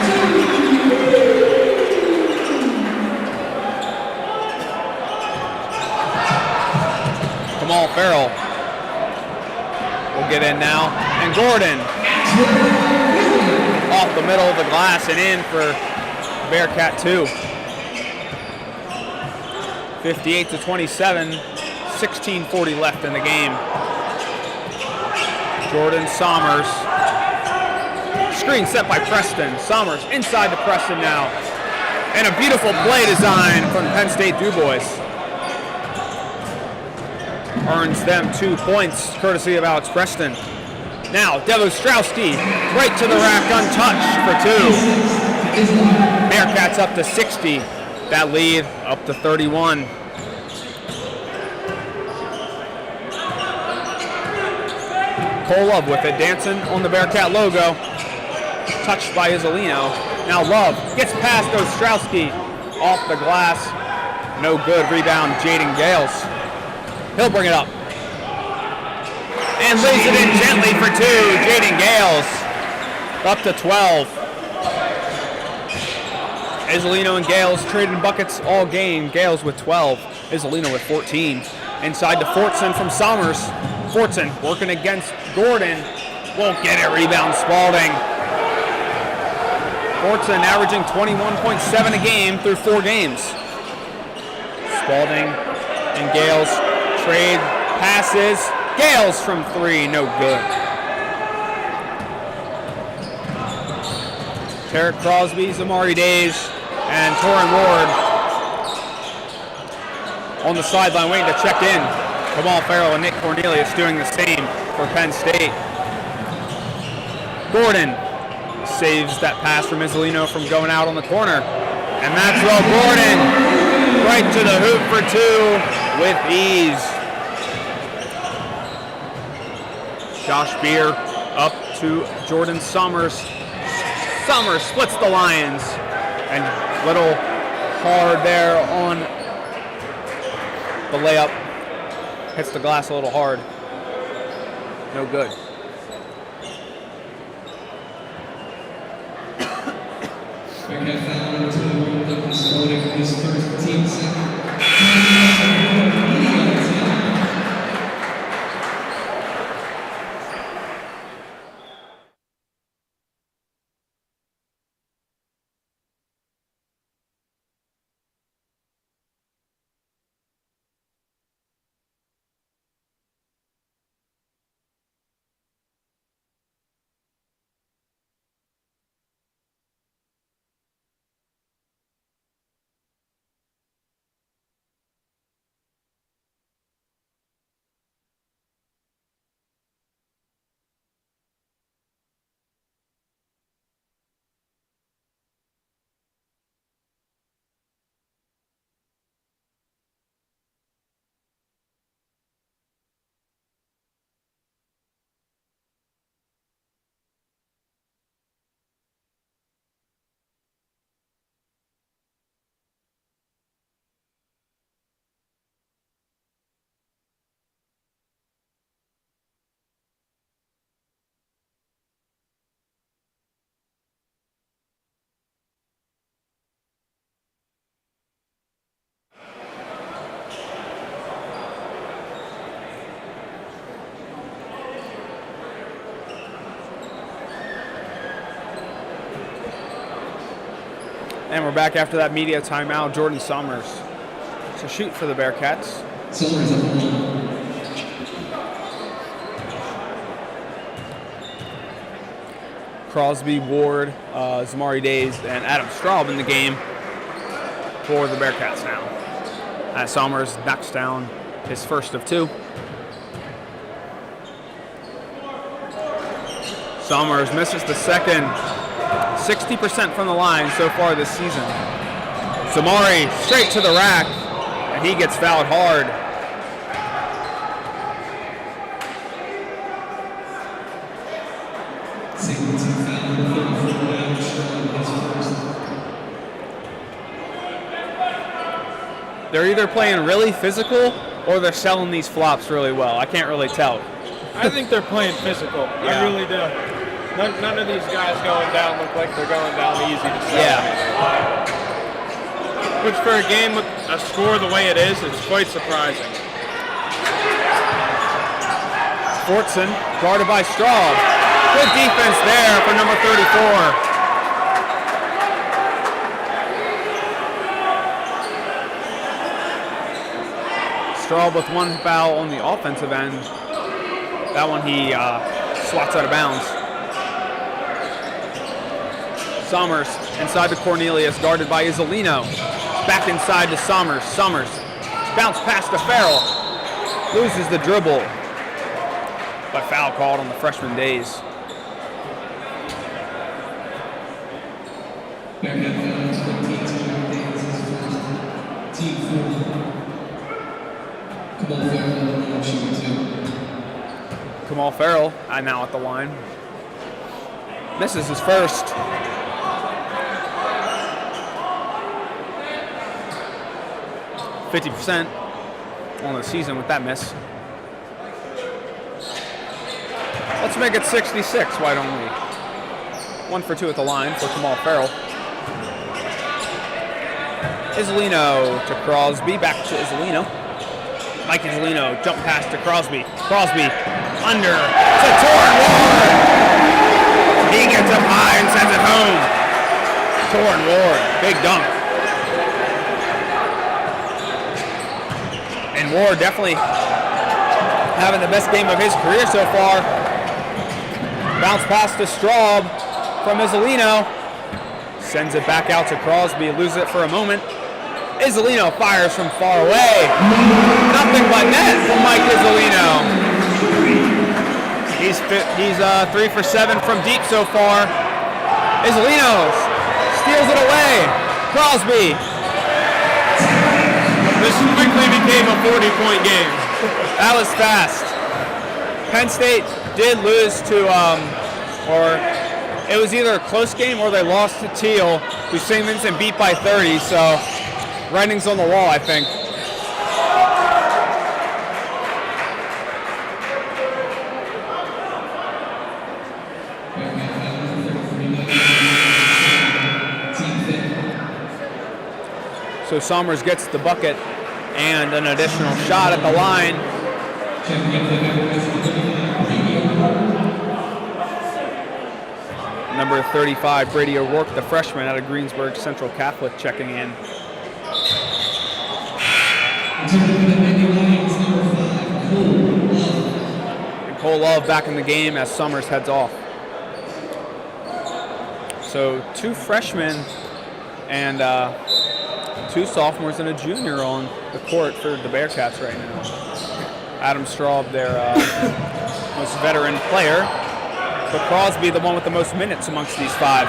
Kamal Farrell will get in now. And Gordon off the middle of the glass and in for Bearcat 2. 58-27, 16:40 left in the game. Jordan Sommers. Screen set by Preston. Sommers inside to Preston now. And a beautiful play design from Penn State Dubois. Earns them 2 points, courtesy of Alex Preston. Now, Ostrowski, right to the rack, untouched for 2. Bearcats up to 60. That lead up to 31. Cole Love with it, dancing on the Bearcat logo. Touched by Isolino. Now Love gets past Ostrowski. Off the glass. No good. Rebound, Jaden Gales. He'll bring it up. And lays it in gently for 2. Jaden Gales. Up to 12. Isolino and Gales trading buckets all game. Gales with 12. Isolino with 14. Inside to Fortson from Sommers. Fortson working against Gordon. Won't get it. Rebound Spalding. Fortson averaging 21.7 a game through 4 games. Spalding and Gales trade passes. Gales from 3. No good. Tarek Crosby, Zamari Days, and Torin Ward on the sideline waiting to check in. Kamal Farrell and Nick Cornelius doing the same for Penn State. Gordon saves that pass from Isolino from going out on the corner. And Maxwell Gordon right to the hoop for 2 with ease. Josh Beer up to Jordan Sommers. Sommers splits the Lions. And little hard there on the layup. Hits the glass a little hard. No good. Bearcat foul number 2, Logan Spalding, his first team second. And we're back after that media timeout. Jordan Sommers to shoot for the Bearcats. Sommers up one. Crosby, Ward, Zamari Days, and Adam Straub in the game for the Bearcats now. As Somers knocks down his first of 2. Somers misses the second. 60% from the line so far this season. Zamari straight to the rack, and he gets fouled hard. They're either playing really physical or they're selling these flops really well. I can't really tell. I think they're playing physical. Yeah. I really do. None of these guys going down look like they're going down easy to sell. Yeah. Which for a game with a score the way it is, it's quite surprising. Fortson, guarded by Straub. Good defense there for number 34. Straub with 1 foul on the offensive end. That one he swats out of bounds. Somers inside to Cornelius, guarded by Isolino. Back inside to Somers. Somers bounce pass to Farrell. Loses the dribble. But foul called on the freshman Days. Kamal Farrell now at the line. Misses his first. %50 on the season with that miss. Let's make it 66, why don't we? 1 for 2 at the line for Kamal Farrell. Isolino to Crosby, back to Isolino. Mike Isolino, jump pass to Crosby. Crosby, under, to Torrin Ward! He gets up high and sends it home. Torrin Ward, big dunk. And Ward definitely having the best game of his career so far. Bounce pass to Straub from Isolino. Sends it back out to Crosby, loses it for a moment. Isolino fires from far away. Nothing but net from Mike Isolino. He's 3 for 7 from deep so far. Isolino steals it away. Crosby. This quickly became a 40-point game. That was fast. Penn State did lose to, or it was either a close game or they lost to Teal, who St. Vincent beat by 30, so writing's on the wall, I think. So Somers gets the bucket and an additional shot at the line. Number 35, Brady O'Rourke, the freshman out of Greensburg Central Catholic, checking in. And Cole Love back in the game as Somers heads off. So 2 freshmen and 2 sophomores and a junior on the court for the Bearcats right now. Adam Straub, their most veteran player, but Crosby, the one with the most minutes amongst these 5.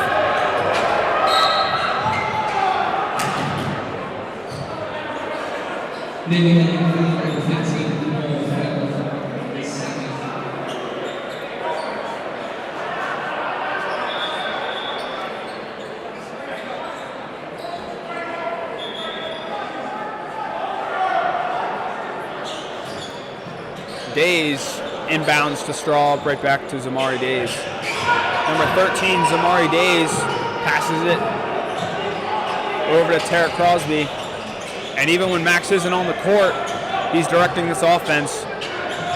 Days inbounds to Straub, right back to Zamari Days. Number 13, Zamari Days, passes it over to Tarek Crosby. And even when Max isn't on the court, he's directing this offense,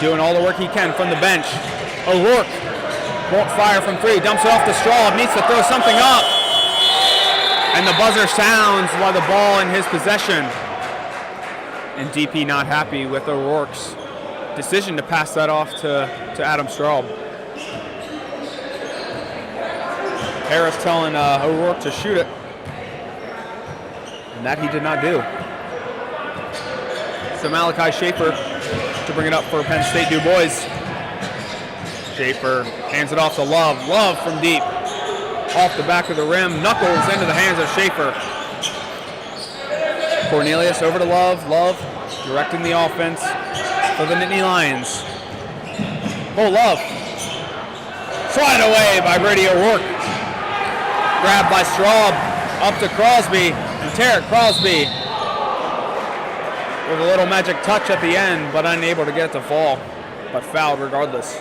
doing all the work he can from the bench. O'Rourke won't fire from 3, dumps it off to Straub, needs to throw something up. And the buzzer sounds while the ball in his possession. And DP not happy with O'Rourke's decision to pass that off to Adam Straub. Harris telling O'Rourke to shoot it, and that he did not do. So Malachi Schaefer to bring it up for Penn State Du Bois. Schaefer hands it off to Love. Love from deep. Off the back of the rim. Knuckles into the hands of Schaefer. Cornelius over to Love. Love directing the offense for the Nittany Lions. Oh, Love. Slide away by Brady O'Rourke. Grabbed by Straub. Up to Crosby. And Tarek Crosby with a little magic touch at the end, but unable to get it to fall. But fouled regardless.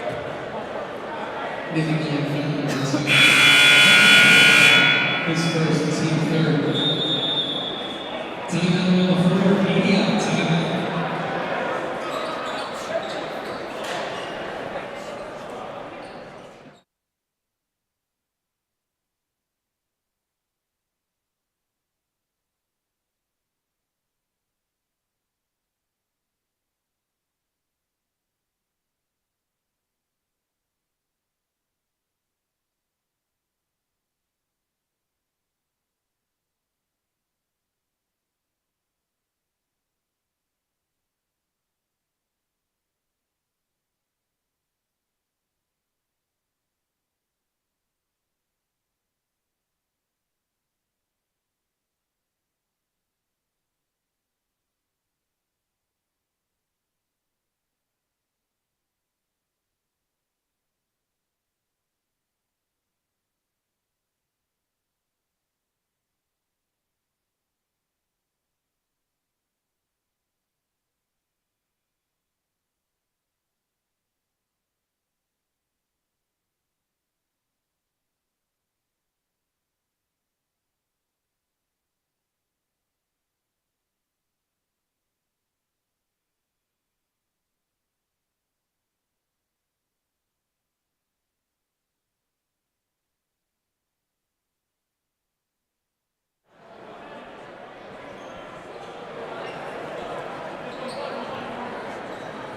His first, team third. Timeout on the floor, 80 out, timeout.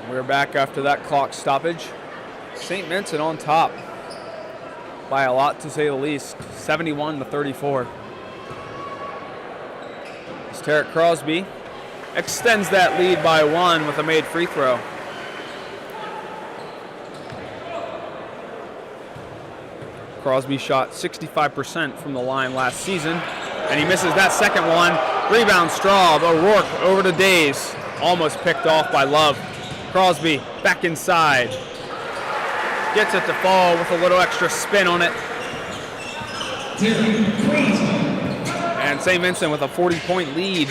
We're back after that clock stoppage. St. Vincent on top by a lot, to say the least, 71-34. As Tarek Crosby extends that lead by one with a made free throw. Crosby shot 65% from the line last season, and he misses that second one. Rebound Straub. O'Rourke over to Days. Almost picked off by Love. Crosby back inside. Gets it to fall with a little extra spin on it. And St. Vincent with a 40-point lead.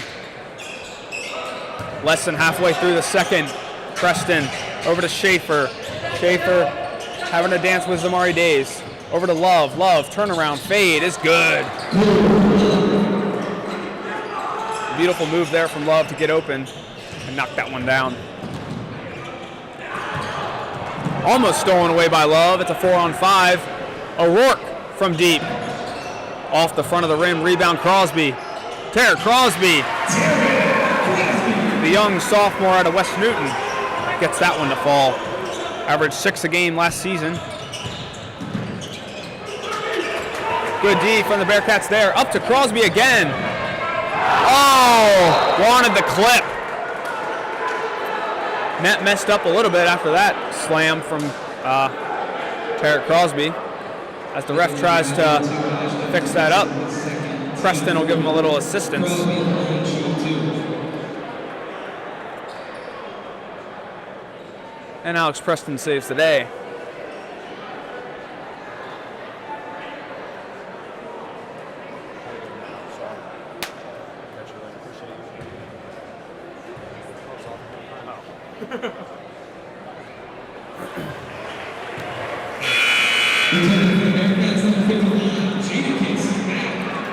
Less than halfway through the second. Preston over to Schaefer. Schaefer having a dance with Zamari Days. Over to Love. Love, turnaround, fade is good. Beautiful move there from Love to get open and knock that one down. Almost stolen away by Love. It's a 4-on-5. O'Rourke from deep. Off the front of the rim. Rebound Crosby. Tarek Crosby. The young sophomore out of West Newton gets that one to fall. Averaged 6 a game last season. Good D from the Bearcats there. Up to Crosby again. Oh, wanted the clip. Net messed up a little bit after that slam from Tarek Crosby. As the ref tries to fix that up, Preston will give him a little assistance. And Alex Preston saves the day.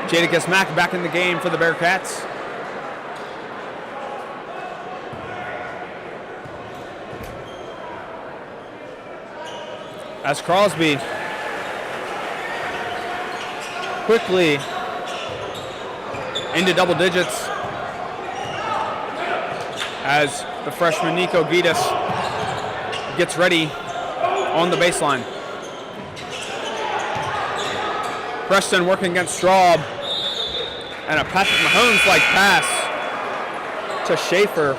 Jadakiss Mack back in the game for the Bearcats. As Crosby quickly into double digits as the freshman Nico Gitas gets ready on the baseline. Preston working against Straub, and a Patrick Mahomes-like pass to Schaefer.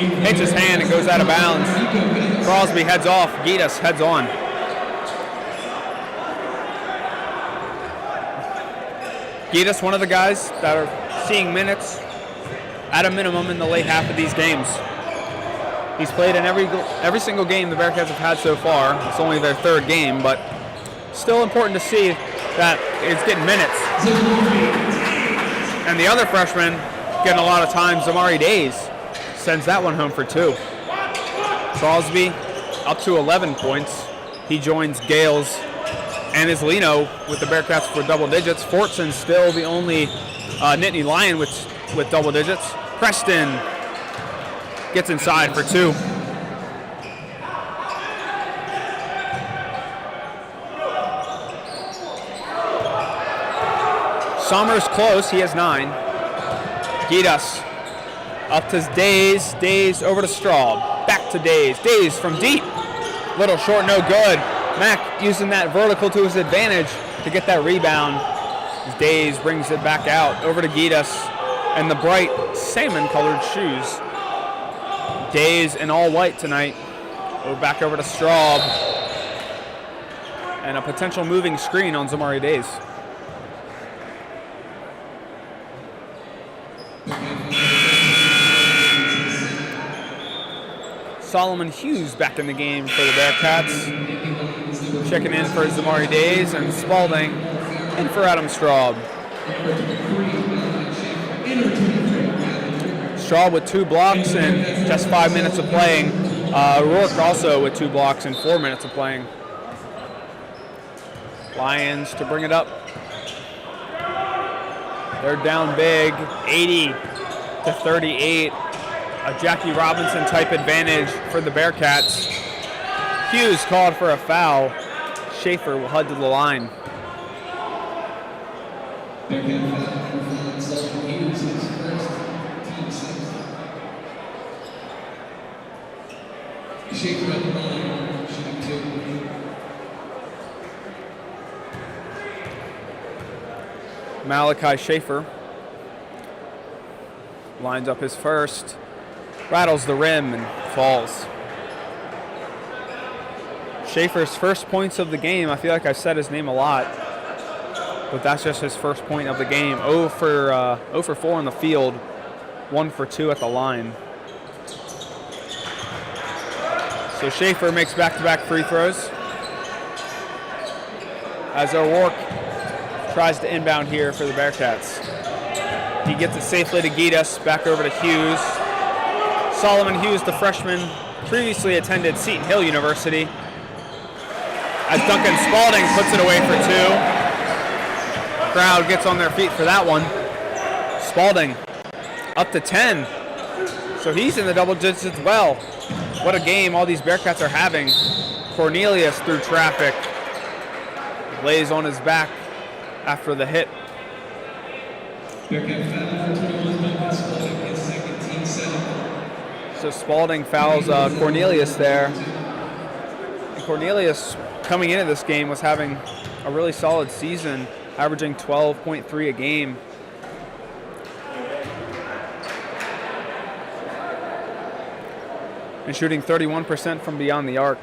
hits his hand and goes out of bounds. Crosby heads off. Gitas heads on. Gitas, one of the guys that are seeing minutes at a minimum in the late half of these games. He's played in every single game the Bearcats have had so far. It's only their third game, but still important to see that it's getting minutes. And the other freshman getting a lot of time, Zamari Days, sends that one home for 2. Crosby up to 11 points. He joins Gales and Islino with the Bearcats for double digits. Fortson still the only Nittany Lion with double digits. Preston gets inside for 2. Summers close, he has 9. Gitas up to Days, Days over to Straub, back to Days, Days from deep, little short, no good. Mack using that vertical to his advantage to get that rebound. As Days brings it back out, over to Gitas and the bright salmon-colored shoes. Days in all white tonight. Back over to Straub. And a potential moving screen on Zamari Days. Solomon Hughes back in the game for the Bearcats. Checking in for Zamari Days, and Spalding in for Adam Straub. Straub with 2 blocks and just 5 minutes of playing. Rourke also with 2 blocks and 4 minutes of playing. Lions to bring it up. They're down big, 80-38. A Jackie Robinson type advantage for the Bearcats. Hughes called for a foul. Schaefer will head to the line. Schaefer at the line, shooting 2. Malachi Schaefer lines up his first, rattles the rim and falls. Schaefer's first points of the game. I feel like I've said his name a lot, but that's just his first point of the game. 0 for 4 on the field, 1 for 2 at the line. So Schaefer makes back-to-back free throws. As O'Rourke tries to inbound here for the Bearcats. He gets it safely to Gitas, back over to Hughes. Solomon Hughes, the freshman, previously attended Seton Hill University. As Duncan Spalding puts it away for 2. Crowd gets on their feet for that one. Spalding up to 10. So he's in the double digits as well. What a game all these Bearcats are having. Cornelius through traffic. Lays on his back after the hit. Bearcat foul for 21, Duncan Spalding, his second, team 7. So Spalding fouls Cornelius there. And Cornelius, coming into this game, was having a really solid season, averaging 12.3 a game. And shooting 31% from beyond the arc.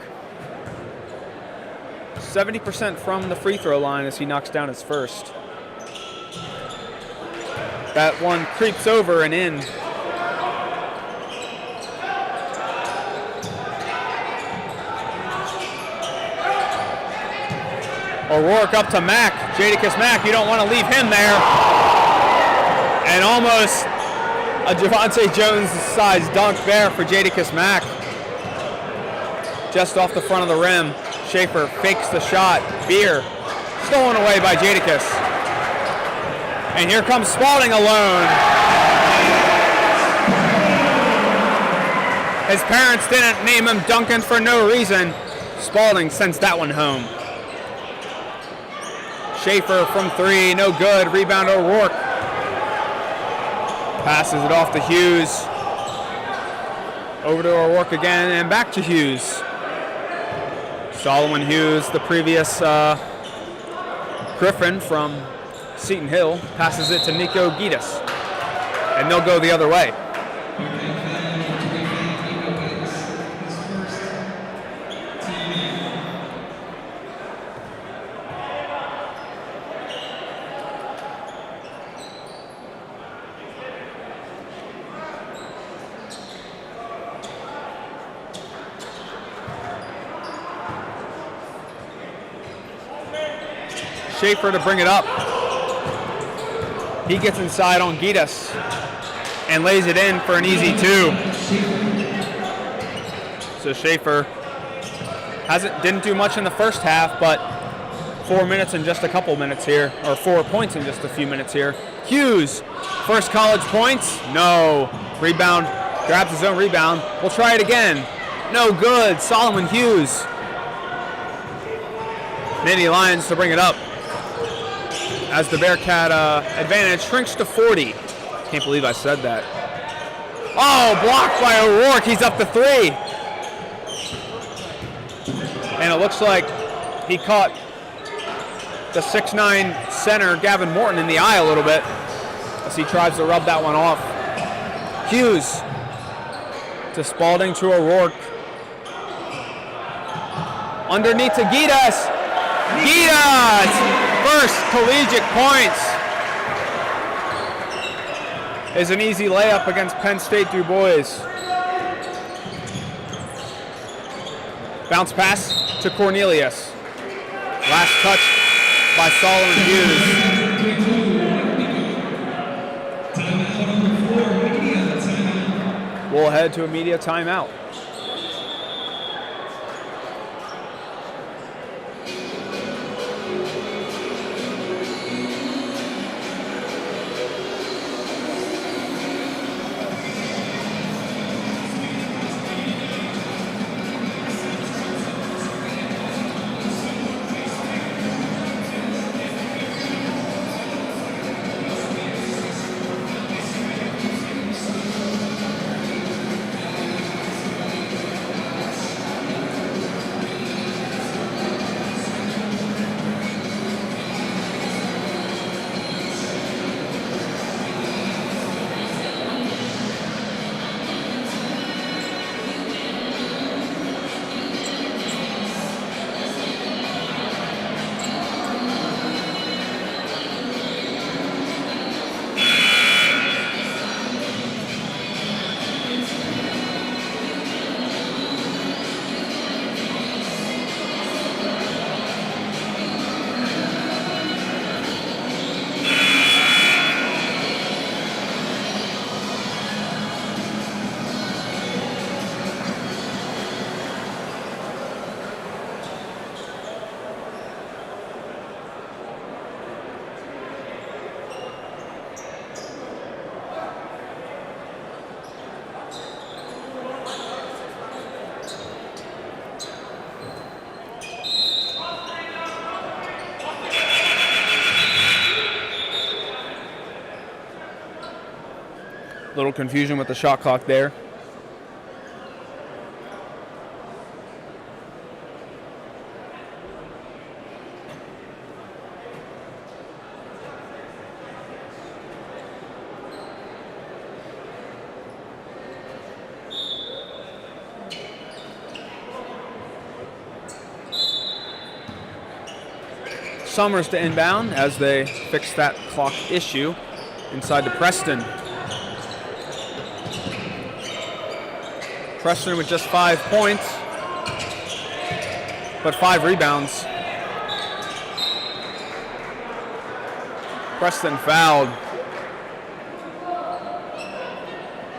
70% from the free throw line as he knocks down his first. That one creeps over and in. O'Rourke up to Mack. Jadakiss Mack, you don't want to leave him there. And almost a Javante Jones-sized dunk there for Jadakiss Mack. Just off the front of the rim. Schaefer fakes the shot. Beer stolen away by Jadakiss. And here comes Spalding alone. His parents didn't name him Duncan for no reason. Spalding sends that one home. Schaefer from 3, no good. Rebound O'Rourke. Passes it off to Hughes. Over to O'Rourke again and back to Hughes. Solomon Hughes, the previous Griffin from Seton Hill, passes it to Nico Gitas. And they'll go the other way. Schaefer to bring it up. He gets inside on Gitas and lays it in for an easy 2. So Schaefer didn't do much in the first half, but 4 minutes in just a couple minutes here, or 4 points in just a few minutes here. Hughes, first college points, no. Rebound, grabs his own rebound. We'll try it again. No good, Solomon Hughes. Nittany Lions to bring it up as the Bearcat advantage shrinks to 40. Can't believe I said that. Oh, blocked by O'Rourke, he's up to 3. And it looks like he caught the 6'9" center, Gavin Morton, in the eye a little bit as he tries to rub that one off. Hughes to Spalding to O'Rourke. Underneath to Gitas. Gitas! First collegiate points. Is an easy layup against Penn State through Bois. Bounce pass to Cornelius. Last touch by Solomon Hughes. We'll head to a media timeout. Little confusion with the shot clock there. Summers to inbound as they fix that clock issue inside to Preston. Preston with just 5 points, but 5 rebounds. Preston fouled.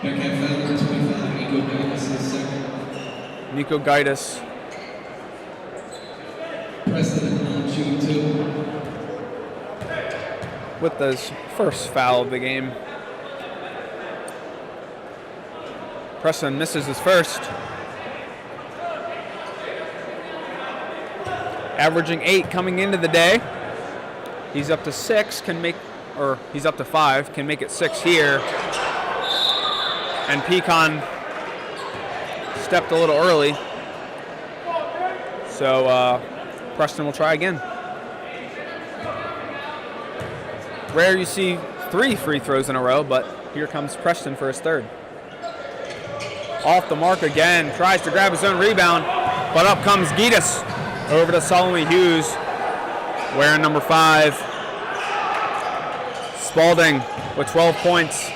Bearcat foul number 25, Nico Gaitis is second. Nico Gaitis. Preston on shooting 2. With his first foul of the game. Preston misses his first. Averaging 8 coming into the day. He's up to 6, he's up to 5, can make it 6 here. And Pecan stepped a little early. So Preston will try again. Rare you see 3 free throws in a row, but here comes Preston for his third. Off the mark again, tries to grab his own rebound, but up comes Gitas over to Solomon Hughes, wearing number 5. Spalding with 12 points,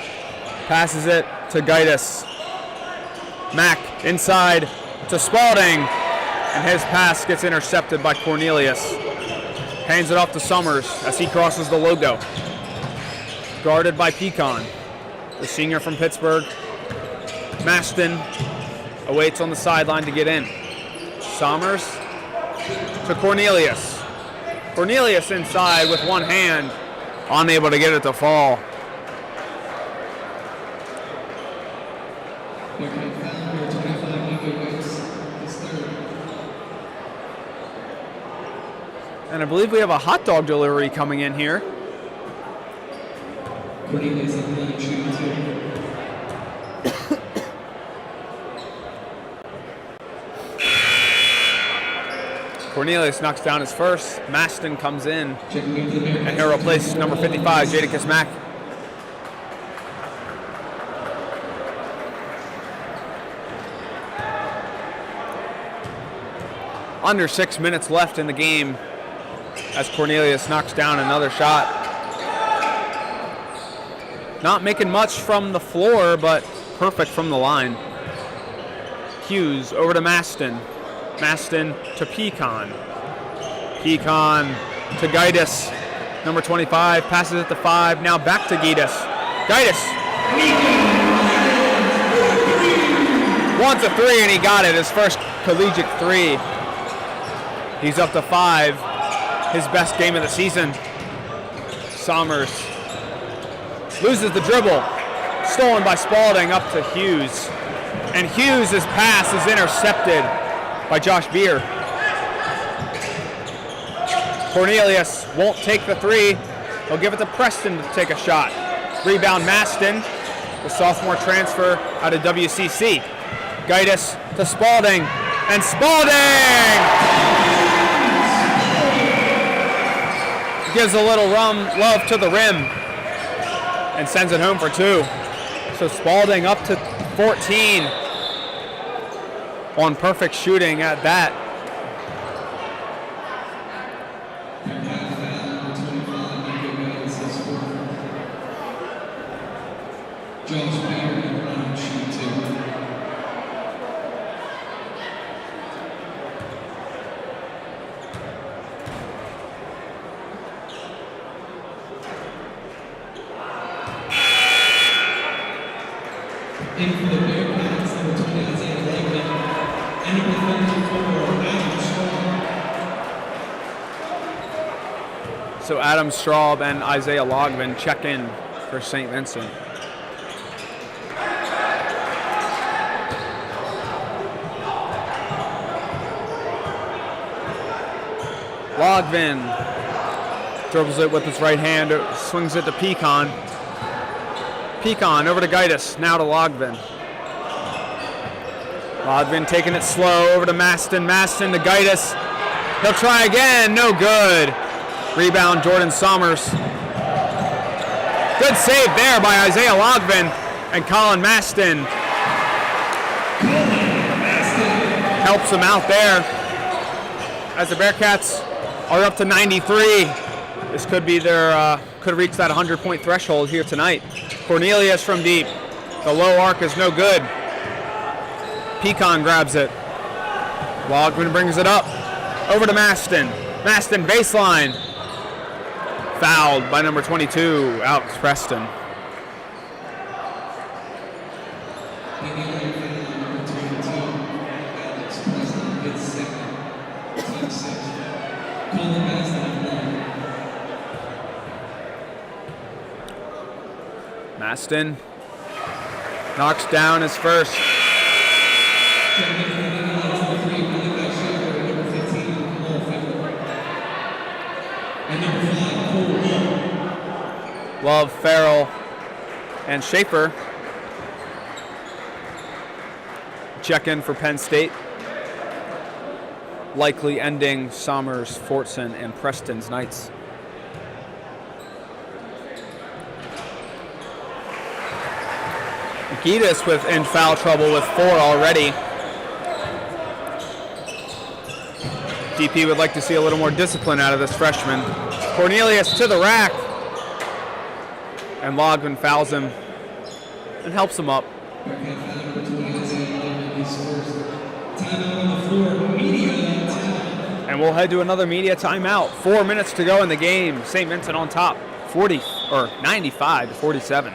passes it to Gaitis. Mack inside to Spalding, and his pass gets intercepted by Cornelius. Hands it off to Summers as he crosses the logo. Guarded by Pecan, the senior from Pittsburgh. Maston awaits on the sideline to get in. Summers to Cornelius. Cornelius inside with one hand, unable to get it to fall. And I believe we have a hot dog delivery coming in here. Cornelius knocks down his first. Maston comes in, and he'll replace number 55, Jadakiss Mack. Under 6 minutes left in the game as Cornelius knocks down another shot. Not making much from the floor, but perfect from the line. Hughes over to Maston. Maston to Pecan. Pecan to Gaitis. Number 25 passes it to 5. Now back to Gaitis. Gaitis wants a 3 and he got it. His first collegiate 3. He's up to 5. His best game of the season. Summers loses the dribble. Stolen by Spalding up to Hughes. And Hughes' pass is intercepted by Josh Beer. Cornelius won't take the 3. He'll give it to Preston to take a shot. Rebound Maston, the sophomore transfer out of WCC. Gaitis to Spalding, and Spalding gives a little love to the rim and sends it home for 2. So Spalding up to 14 on perfect shooting at that. In for the Bearcats, number 20, Logan, and number 34, Adam Straub. So Adam Straub and Isaiah Logman check in for St. Vincent. Logman dribbles it with his right hand, swings it to Pecan. Pecan over to Gaitis, now to Logvin. Logvin taking it slow over to Maston. Maston to Gaitis. He'll try again, no good. Rebound Jordan Summers. Good save there by Isaiah Logvin, and Colin Maston helps him out there as the Bearcats are up to 93. This could be their, could reach that 100-point threshold here tonight. Cornelius from deep. The low arc is no good. Pecan grabs it. Logman brings it up. Over to Maston. Maston baseline. Fouled by number 22, Alex Preston. Maston knocks down his first. Love, Farrell, and Schaefer check in for Penn State. Likely ending Sommers, Fortson, and Preston's nights. Gaitis in foul trouble with 4 already. DP would like to see a little more discipline out of this freshman. Cornelius to the rack. And Logman fouls him and helps him up. And we'll head to another media timeout. 4 minutes to go in the game. St. Vincent on top, 95 to 47.